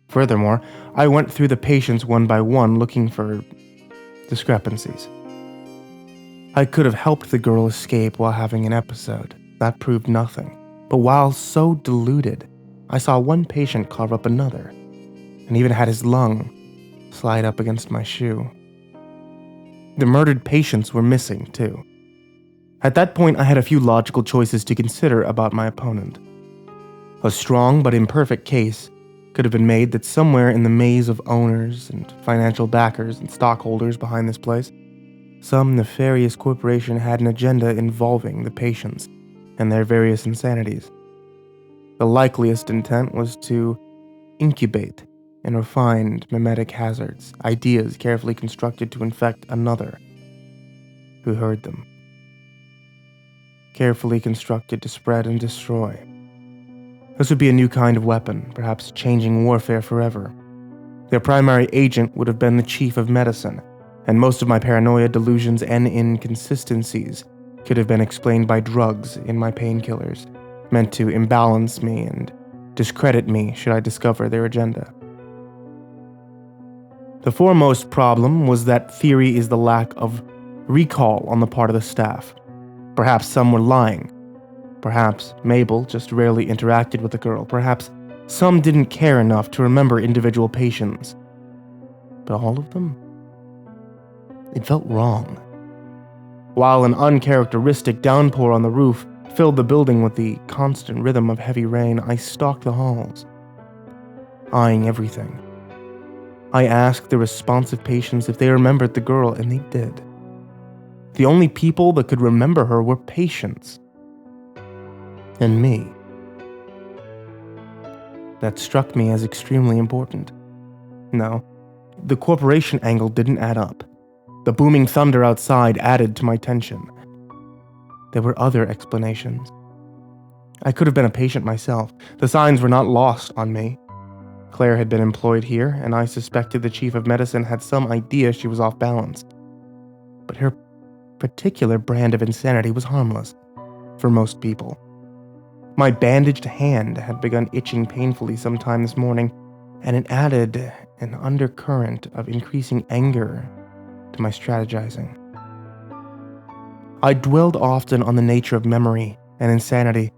Furthermore, I went through the patients one by one looking for discrepancies. I could have helped the girl escape while having an episode. That proved nothing. But while so deluded, I saw one patient carve up another, and even had his lung slide up against my shoe. The murdered patients were missing, too. At that point, I had a few logical choices to consider about my opponent. A strong but imperfect case could have been made that somewhere in the maze of owners and financial backers and stockholders behind this place, Some nefarious corporation had an agenda involving the patients and their various insanities. The likeliest intent was to incubate and refine mimetic hazards, ideas carefully constructed to infect another who heard them. Carefully constructed to spread and destroy. This would be a new kind of weapon, perhaps changing warfare forever. Their primary agent would have been the chief of medicine, and most of my paranoia, delusions, and inconsistencies could have been explained by drugs in my painkillers, meant to imbalance me and discredit me should I discover their agenda. The foremost problem was that theory is the lack of recall on the part of the staff. Perhaps some were lying. Perhaps Mabel just rarely interacted with the girl. Perhaps some didn't care enough to remember individual patients. But all of them? It felt wrong. While an uncharacteristic downpour on the roof filled the building with the constant rhythm of heavy rain, I stalked the halls, eyeing everything. I asked the responsive patients if they remembered the girl, and they did. The only people that could remember her were patients. And me. That struck me as extremely important. No, the corporation angle didn't add up. The booming thunder outside added to my tension. There were other explanations. I could have been a patient myself. The signs were not lost on me. Claire had been employed here, and I suspected the chief of medicine had some idea she was off balance. But her particular brand of insanity was harmless for most people. My bandaged hand had begun itching painfully sometime this morning, and it added an undercurrent of increasing anger to my strategizing. I dwelled often on the nature of memory and insanity.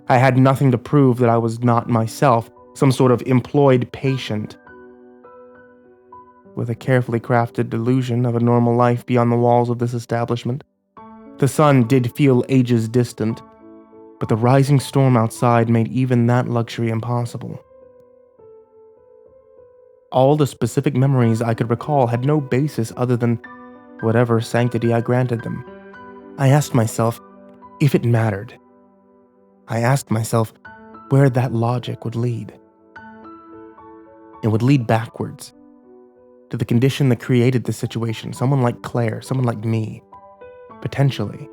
I had nothing to prove that I was not myself, some sort of employed patient, with a carefully crafted delusion of a normal life beyond the walls of this establishment. The sun did feel ages distant, but the rising storm outside made even that luxury impossible. All the specific memories I could recall had no basis other than whatever sanctity I granted them. I asked myself if it mattered. I asked myself where that logic would lead. It would lead backwards, to the condition that created the situation, someone like Claire, someone like me, potentially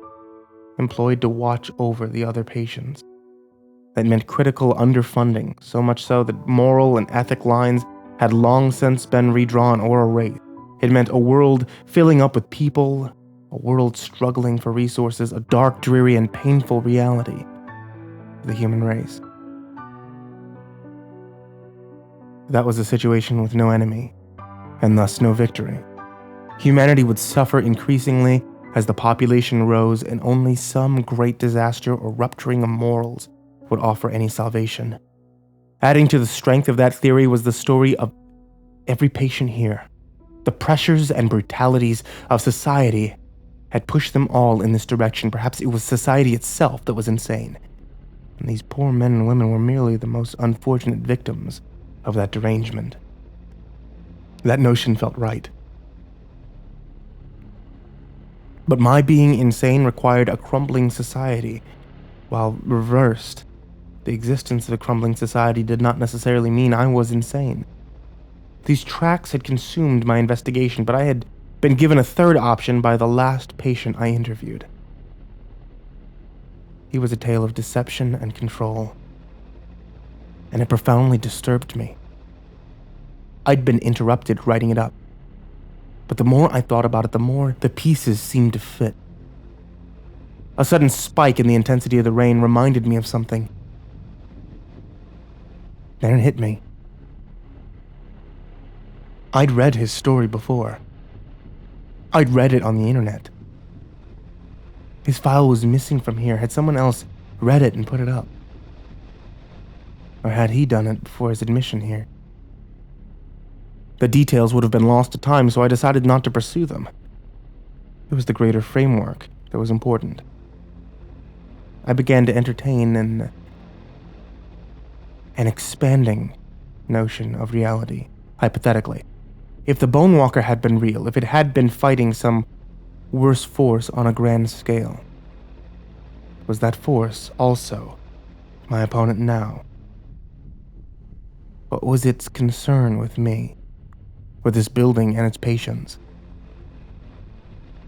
employed to watch over the other patients. That meant critical underfunding, so much so that moral and ethic lines had long since been redrawn or erased. It meant a world filling up with people, a world struggling for resources, a dark, dreary, and painful reality of the human race. That was a situation with no enemy, and thus no victory. Humanity would suffer increasingly as the population rose, and only some great disaster or rupturing of morals would offer any salvation. Adding to the strength of that theory was the story of every patient here. The pressures and brutalities of society had pushed them all in this direction. Perhaps it was society itself that was insane, and these poor men and women were merely the most unfortunate victims of that derangement. That notion felt right. But my being insane required a crumbling society, while reversed. The existence of a crumbling society did not necessarily mean I was insane. These tracks had consumed my investigation, but I had been given a third option by the last patient I interviewed. He was a tale of deception and control, and it profoundly disturbed me. I'd been interrupted writing it up, but the more I thought about it, the more the pieces seemed to fit. A sudden spike in the intensity of the rain reminded me of something. Then it hit me. I'd read his story before. I'd read it on the internet. His file was missing from here. Had someone else read it and put it up? Or had he done it before his admission here? The details would have been lost to time, so I decided not to pursue them. It was the greater framework that was important. I began to entertain an expanding notion of reality, hypothetically. If the Bone Walker had been real, if it had been fighting some worse force on a grand scale. Was that force also my opponent now? What was its concern with me, with this building and its patients?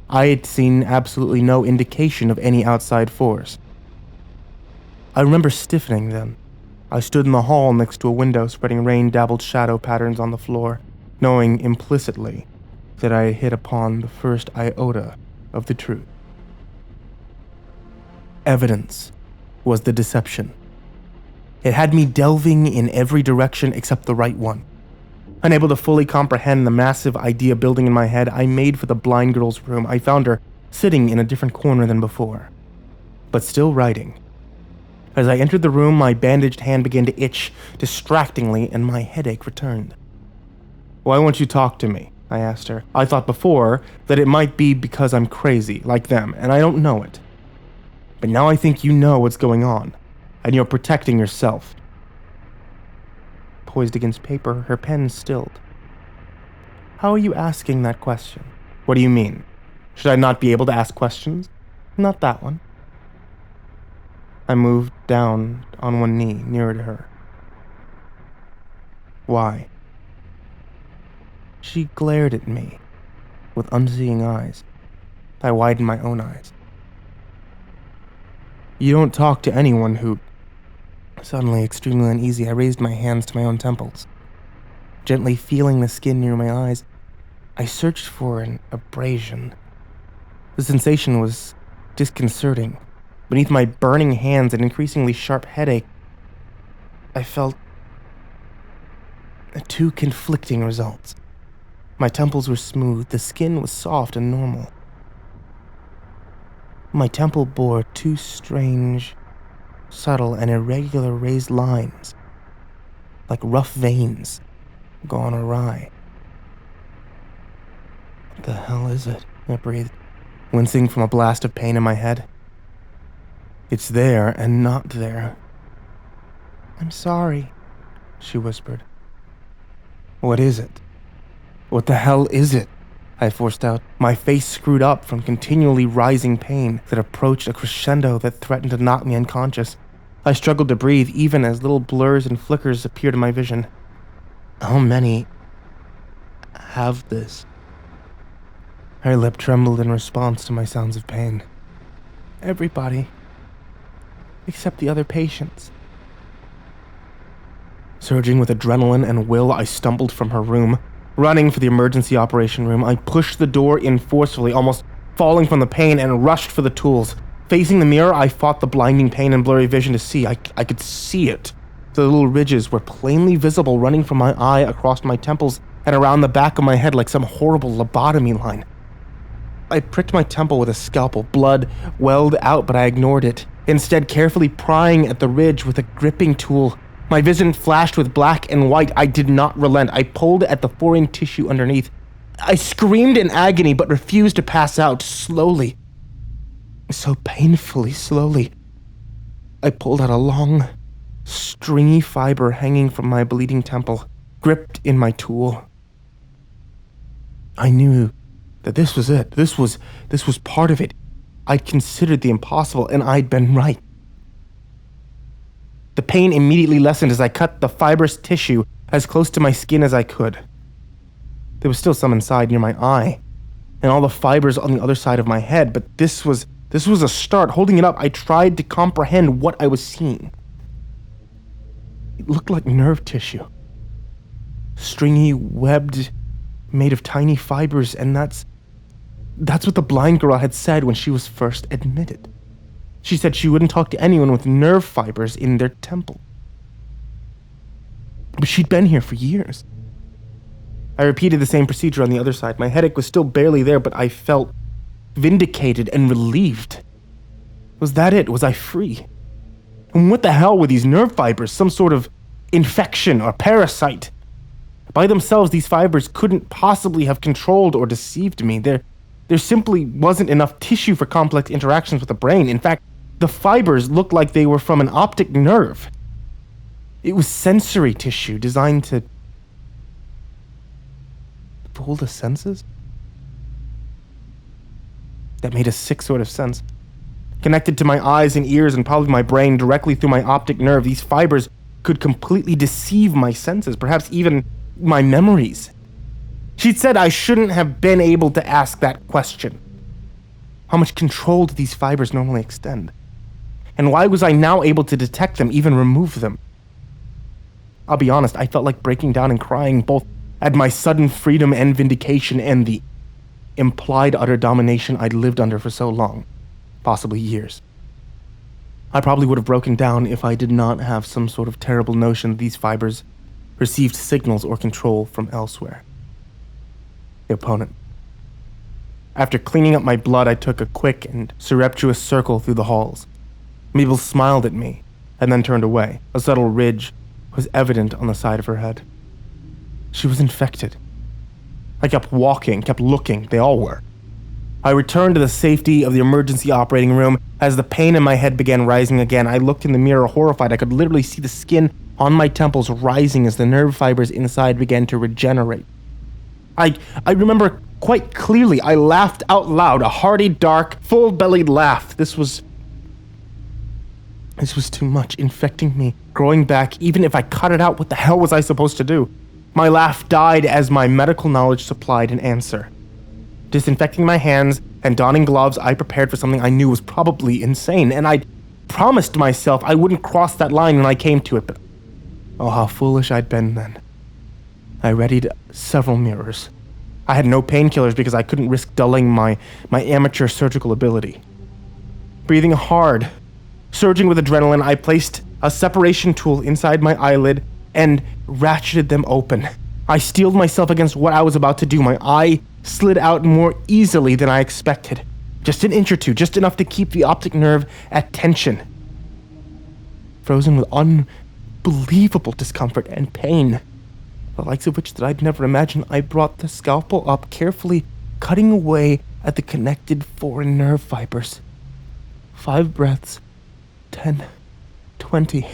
I had seen absolutely no indication of any outside force. I remember stiffening then. I stood in the hall next to a window spreading rain-dabbled shadow patterns on the floor, knowing implicitly that I had hit upon the first iota of the truth. Evidence was the deception. It had me delving in every direction except the right one. Unable to fully comprehend the massive idea building in my head, I made for the blind girl's room. I found her sitting in a different corner than before, but still writing. As I entered the room, my bandaged hand began to itch distractingly, and my headache returned. "Why won't you talk to me?" I asked her. I thought before that it might be because I'm crazy, like them, and I don't know it. But now I think you know what's going on, and you're protecting yourself. Poised against paper, her pen stilled. "How are you asking that question?" "What do you mean? Should I not be able to ask questions?" "Not that one." I moved down on one knee, nearer to her. "Why?" She glared at me with unseeing eyes. I widened my own eyes. "You don't talk to anyone who..." Suddenly, extremely uneasy, I raised my hands to my own temples. Gently feeling the skin near my eyes, I searched for an abrasion. The sensation was disconcerting. Beneath my burning hands and increasingly sharp headache, I felt two conflicting results. My temples were smooth, the skin was soft and normal. My temple bore two strange, subtle and irregular raised lines, like rough veins gone awry. "What the hell is it?" I breathed, wincing from a blast of pain in my head. "It's there and not there." "I'm sorry," she whispered. "What is it? What the hell is it?" I forced out, my face screwed up from continually rising pain that approached a crescendo that threatened to knock me unconscious. I struggled to breathe even as little blurs and flickers appeared in my vision. "How many have this?" Her lip trembled in response to my sounds of pain. "Everybody. Except the other patients." Surging with adrenaline and will, I stumbled from her room. Running for the emergency operation room, I pushed the door in forcefully, almost falling from the pain, and rushed for the tools. Facing the mirror, I fought the blinding pain and blurry vision to see. I could see it. The little ridges were plainly visible running from my eye across my temples and around the back of my head like some horrible lobotomy line. I pricked my temple with a scalpel. Blood welled out, but I ignored it, instead carefully prying at the ridge with a gripping tool. My vision flashed with black and white. I did not relent. I pulled at the foreign tissue underneath. I screamed in agony, but refused to pass out. Slowly, so painfully slowly, I pulled out a long, stringy fiber hanging from my bleeding temple, gripped in my tool. I knew that this was it. This was part of it. I'd considered the impossible, and I'd been right. The pain immediately lessened as I cut the fibrous tissue as close to my skin as I could. There was still some inside near my eye, and all the fibers on the other side of my head, but this was a start. Holding it up, I tried to comprehend what I was seeing. It looked like nerve tissue. Stringy, webbed, made of tiny fibers, and that's what the blind girl had said when she was first admitted. She said she wouldn't talk to anyone with nerve fibers in their temple. But she'd been here for years. I repeated the same procedure on the other side. My headache was still barely there, but I felt vindicated and relieved. Was that it? Was I free? And what the hell were these nerve fibers? Some sort of infection or parasite? By themselves, these fibers couldn't possibly have controlled or deceived me. There simply wasn't enough tissue for complex interactions with the brain. In fact, the fibers looked like they were from an optic nerve. It was sensory tissue designed to fool the senses. That made a sick sort of sense. Connected to my eyes and ears and probably my brain directly through my optic nerve, these fibers could completely deceive my senses, perhaps even my memories. She'd said I shouldn't have been able to ask that question. How much control do these fibers normally extend? And why was I now able to detect them, even remove them? I'll be honest, I felt like breaking down and crying, both at my sudden freedom and vindication and the implied utter domination I'd lived under for so long, possibly years. I probably would have broken down if I did not have some sort of terrible notion that these fibers received signals or control from elsewhere. The opponent. After cleaning up my blood, I took a quick and surreptitious circle through the halls. Mabel smiled at me, and then turned away. A subtle ridge was evident on the side of her head. She was infected. I kept walking, kept looking. They all were. I returned to the safety of the emergency operating room. As the pain in my head began rising again, I looked in the mirror horrified. I could literally see the skin on my temples rising as the nerve fibers inside began to regenerate. I remember quite clearly, I laughed out loud, a hearty, dark, full-bellied laugh. This was too much, infecting me, growing back. Even if I cut it out, what the hell was I supposed to do? My laugh died as my medical knowledge supplied an answer. Disinfecting my hands and donning gloves, I prepared for something I knew was probably insane, and I promised myself I wouldn't cross that line when I came to it, but oh, how foolish I'd been then. I readied several mirrors. I had no painkillers because I couldn't risk dulling my amateur surgical ability. Breathing hard, surging with adrenaline, I placed a separation tool inside my eyelid and ratcheted them open. I steeled myself against what I was about to do. My eye slid out more easily than I expected. Just an inch or two, just enough to keep the optic nerve at tension. Frozen with unbelievable discomfort and pain, the likes of which that I'd never imagined, I brought the scalpel up, carefully cutting away at the connected foreign nerve fibers. 5 breaths, 10, 20.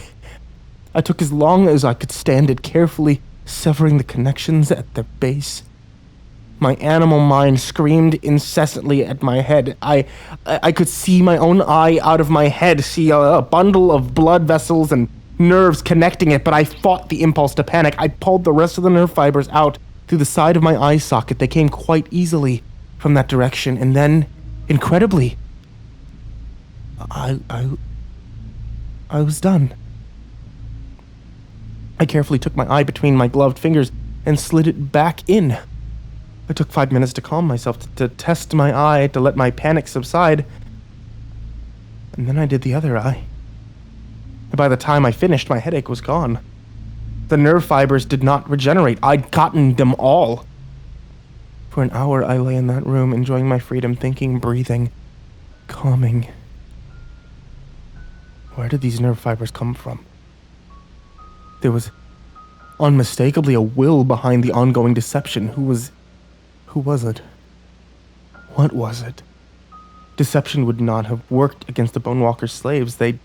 I took as long as I could stand it, carefully severing the connections at their base. My animal mind screamed incessantly at my head. I could see my own eye out of my head, see a bundle of blood vessels and nerves connecting it, but I fought the impulse to panic. I pulled the rest of the nerve fibers out through the side of my eye socket. They came quite easily from that direction, and then, incredibly, I was done. I carefully took my eye between my gloved fingers and slid it back in. It took 5 minutes to calm myself, to test my eye, to let my panic subside. And then I did the other eye. And by the time I finished, my headache was gone. The nerve fibers did not regenerate. I'd gotten them all. For an hour, I lay in that room, enjoying my freedom, thinking, breathing, calming. Where did these nerve fibers come from? There was unmistakably a will behind the ongoing deception. Who was it? What was it? Deception would not have worked against the Bonewalker's slaves. They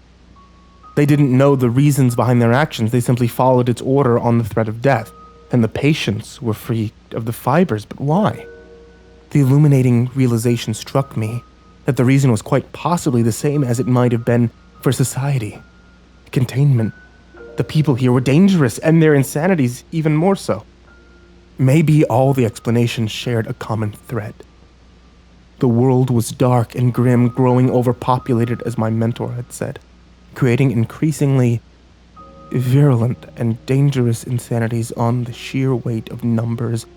didn't know the reasons behind their actions. They simply followed its order on the threat of death. And the patients were free of the fibers. But why? The illuminating realization struck me that the reason was quite possibly the same as it might have been for society. Containment. The people here were dangerous, and their insanities even more so. Maybe all the explanations shared a common thread. The world was dark and grim, growing overpopulated, as my mentor had said, creating increasingly virulent and dangerous insanities on the sheer weight of numbers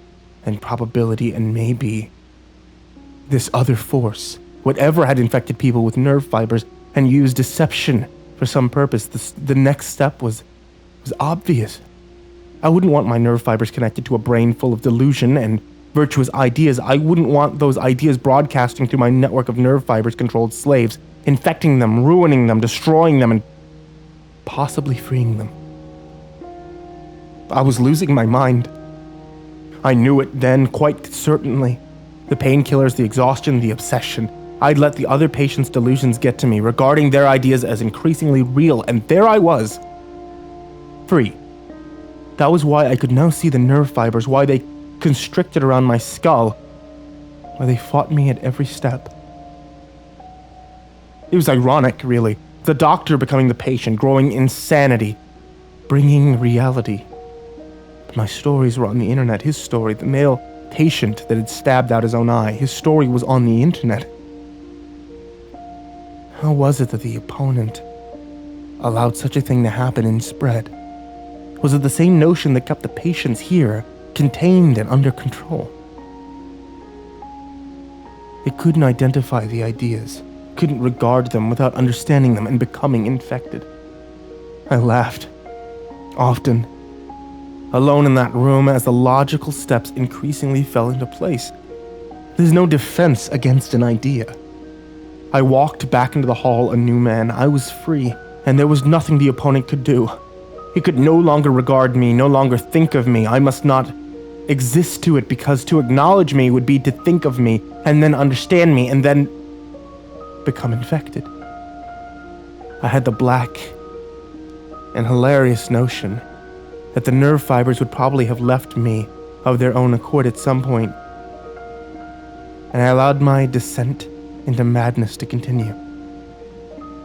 and probability, and maybe this other force, whatever had infected people with nerve fibers and used deception for some purpose, the next step was obvious. I wouldn't want my nerve fibers connected to a brain full of delusion and virtuous ideas. I wouldn't want those ideas broadcasting through my network of nerve fibers-controlled slaves, infecting them, ruining them, destroying them, and possibly freeing them. I was losing my mind. I knew it then, quite certainly. The painkillers, the exhaustion, the obsession. I'd let the other patients' delusions get to me, regarding their ideas as increasingly real, and there I was, free. That was why I could now see the nerve fibers, why they constricted around my skull, why they fought me at every step. It was ironic, really. The doctor becoming the patient, growing insanity, bringing reality. But my stories were on the internet. His story, the male patient that had stabbed out his own eye, his story was on the internet. How was it that the opponent allowed such a thing to happen and spread? Was it the same notion that kept the patients here, contained and under control? It couldn't identify the ideas, couldn't regard them without understanding them and becoming infected. I laughed, often, alone in that room as the logical steps increasingly fell into place. There's no defense against an idea. I walked back into the hall a new man. I was free, and there was nothing the opponent could do. He could no longer regard me, no longer think of me. I must not exist to it, because to acknowledge me would be to think of me, and then understand me, and then become infected. I had the black and hilarious notion that the nerve fibers would probably have left me of their own accord at some point, and I allowed my descent into madness to continue.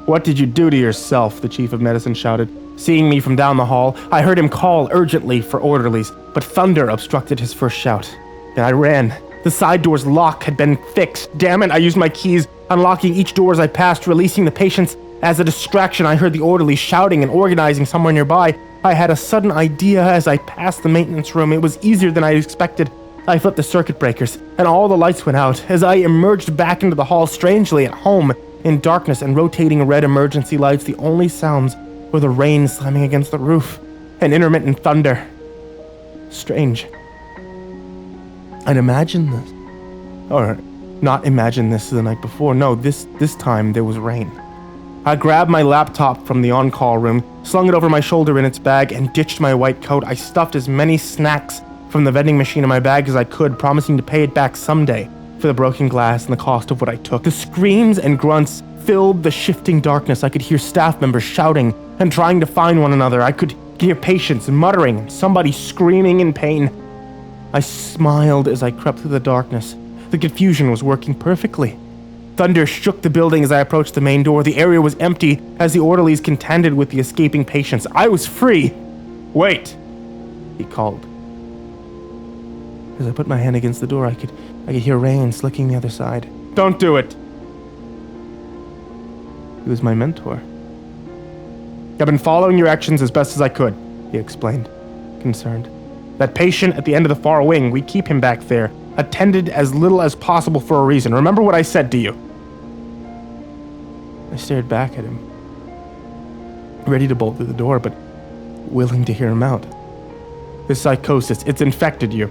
"What did you do to yourself?" the chief of medicine shouted. Seeing me from down the hall, I heard him call urgently for orderlies, but thunder obstructed his first shout, and I ran. The side door's lock had been fixed. Damn it, I used my keys, unlocking each door as I passed, releasing the patients. As a distraction, I heard the orderlies shouting and organizing somewhere nearby. I had a sudden idea as I passed the maintenance room. It was easier than I expected. I flipped the circuit breakers, and all the lights went out. As I emerged back into the hall, strangely at home, in darkness and rotating red emergency lights, the only sounds were the rain slamming against the roof and intermittent thunder. Strange. I'd imagined this. Or not imagined this the night before. No, this time there was rain. I grabbed my laptop from the on-call room, slung it over my shoulder in its bag, and ditched my white coat. I stuffed as many snacks from the vending machine in my bag as I could, promising to pay it back someday for the broken glass and the cost of what I took. The screams and grunts filled the shifting darkness. I could hear staff members shouting and trying to find one another. I could hear patients muttering, somebody screaming in pain. I smiled as I crept through the darkness. The confusion was working perfectly. Thunder shook the building as I approached the main door. The area was empty as the orderlies contended with the escaping patients. I was free. "Wait," he called. As I put my hand against the door, I could hear rain slicking the other side. "Don't do it." He was my mentor. "I've been following your actions as best as I could," he explained, concerned. "That patient at the end of the far wing, we keep him back there, attended as little as possible for a reason. Remember what I said to you?" I stared back at him, ready to bolt through the door, but willing to hear him out. "This psychosis, it's infected you,"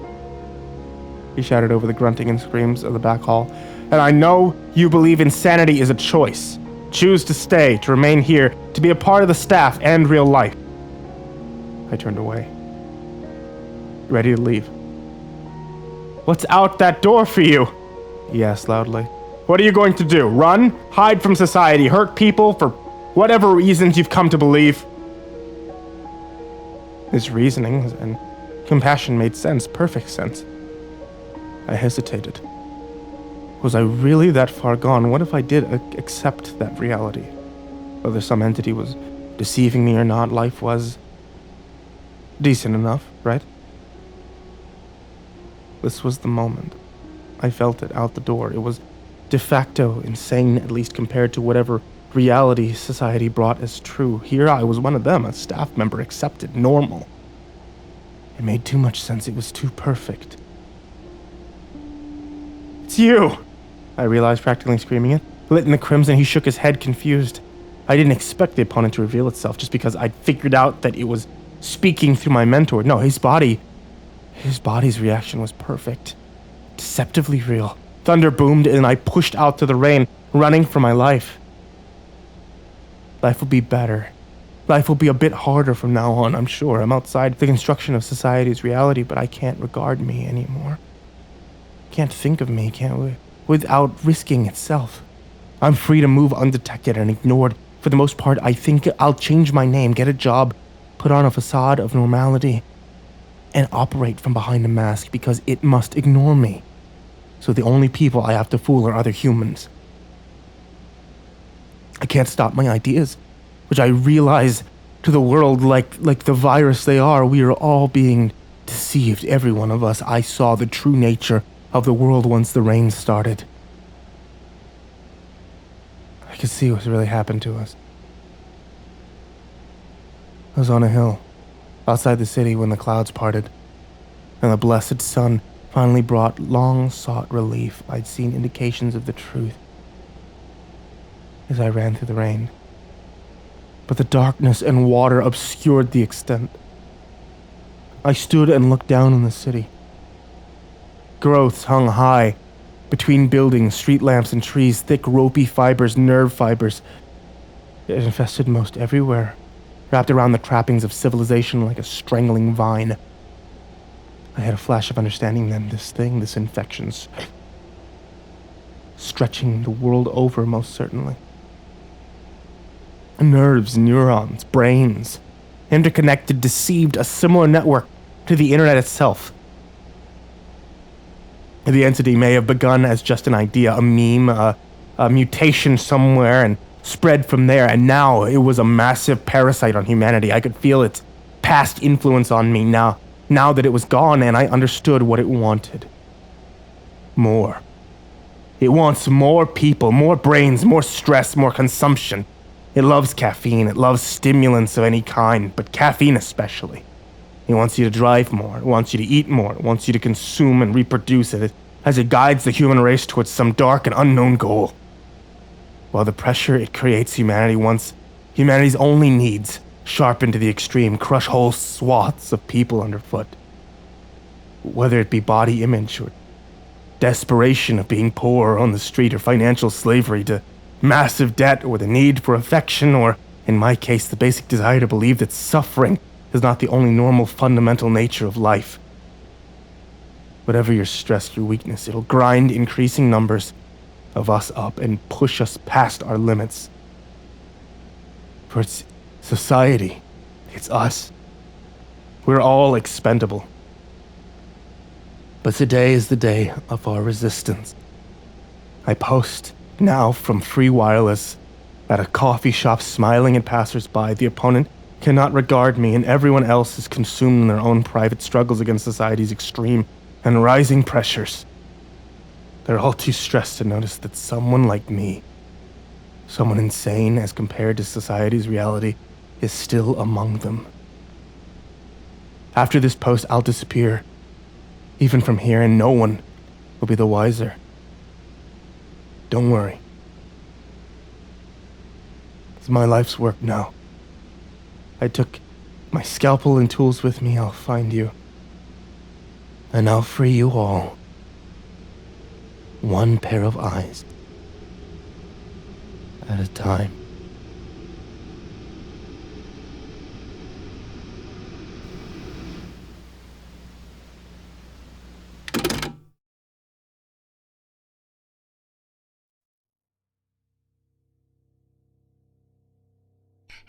he shouted over the grunting and screams of the back hall. "And I know you believe insanity is a choice. Choose to stay, to remain here, to be a part of the staff and real life." I turned away, ready to leave. "What's out that door for you?" he asked loudly. "What are you going to do? Run? Hide from society? Hurt people for whatever reasons you've come to believe?" His reasonings and compassion made sense, perfect sense. I hesitated. Was I really that far gone? What if I did accept that reality? Whether some entity was deceiving me or not, life was decent enough, right? This was the moment. I felt it out the door. It was de facto insane, at least compared to whatever reality society brought as true. Here I was one of them, a staff member, accepted, normal. It made too much sense. It was too perfect. "It's you!" I realized, practically screaming it. Lit in the crimson, he shook his head, confused. I didn't expect the opponent to reveal itself just because I'd figured out that it was speaking through my mentor. No, his body's reaction was perfect. Deceptively real. Thunder boomed and I pushed out to the rain, running for my life. Life will be better. Life will be a bit harder from now on, I'm sure. I'm outside the construction of society's reality, but I can't regard me anymore. Can't think of me, without risking itself. I'm free to move undetected and ignored. For the most part, I think I'll change my name, get a job, put on a facade of normality, and operate from behind a mask because it must ignore me. So the only people I have to fool are other humans. can't stop my ideas, which I realize to the world like the virus they are. We are all being deceived, every one of us. I saw the true nature of the world once the rain started. I could see what really happened to us. I was on a hill, outside the city when the clouds parted, and the blessed sun finally brought long-sought relief. I'd seen indications of the truth as I ran through the rain, but the darkness and water obscured the extent. I stood and looked down on the city. Growths hung high between buildings, street lamps, and trees, thick ropey fibers, nerve fibers. It infested most everywhere, wrapped around the trappings of civilization like a strangling vine. I had a flash of understanding then. This infection's stretching the world over, most certainly. Nerves, neurons, brains, interconnected, deceived, a similar network to the internet itself. The entity may have begun as just an idea, a meme, a mutation somewhere, and spread from there, and now it was a massive parasite on humanity. I could feel its past influence on me now that it was gone, and I understood what it wanted. More. It wants more people, more brains, more stress, more consumption. It loves caffeine, it loves stimulants of any kind, but caffeine especially. It wants you to drive more, it wants you to eat more, it wants you to consume and reproduce it as it guides the human race towards some dark and unknown goal. While the pressure it creates humanity wants humanity's only needs sharpened to the extreme, crush whole swaths of people underfoot. Whether it be body image or desperation of being poor or on the street or financial slavery to massive debt or the need for affection or, in my case, the basic desire to believe that suffering is not the only normal fundamental nature of life. Whatever your stress, your weakness, it'll grind increasing numbers of us up and push us past our limits. For it's society. It's us. We're all expendable. But today is the day of our resistance. I post now from free wireless at a coffee shop, smiling at passers-by. The opponent cannot regard me, and everyone else is consumed in their own private struggles against society's extreme and rising pressures. They're all too stressed to notice that someone like me, someone insane as compared to society's reality, is still among them. After this post, I'll disappear, even from here, and no one will be the wiser. Don't worry. It's my life's work now. I took my scalpel and tools with me. I'll find you. And I'll free you all. One pair of eyes at a time.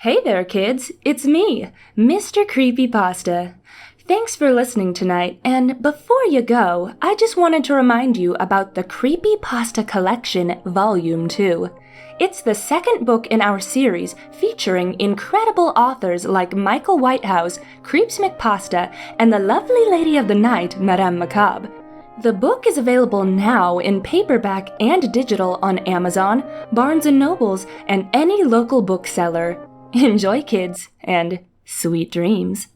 Hey there, kids! It's me, MrCreepyPasta. Thanks for listening tonight, and before you go, I just wanted to remind you about the CreepyPasta Collection Volume 2. It's the second book in our series featuring incredible authors like Michael Whitehouse, CreepsMcPasta, and the lovely lady of the night, Madame Macabre. The book is available now in paperback and digital on Amazon, Barnes & Nobles, and any local bookseller. Enjoy, kids, and sweet dreams.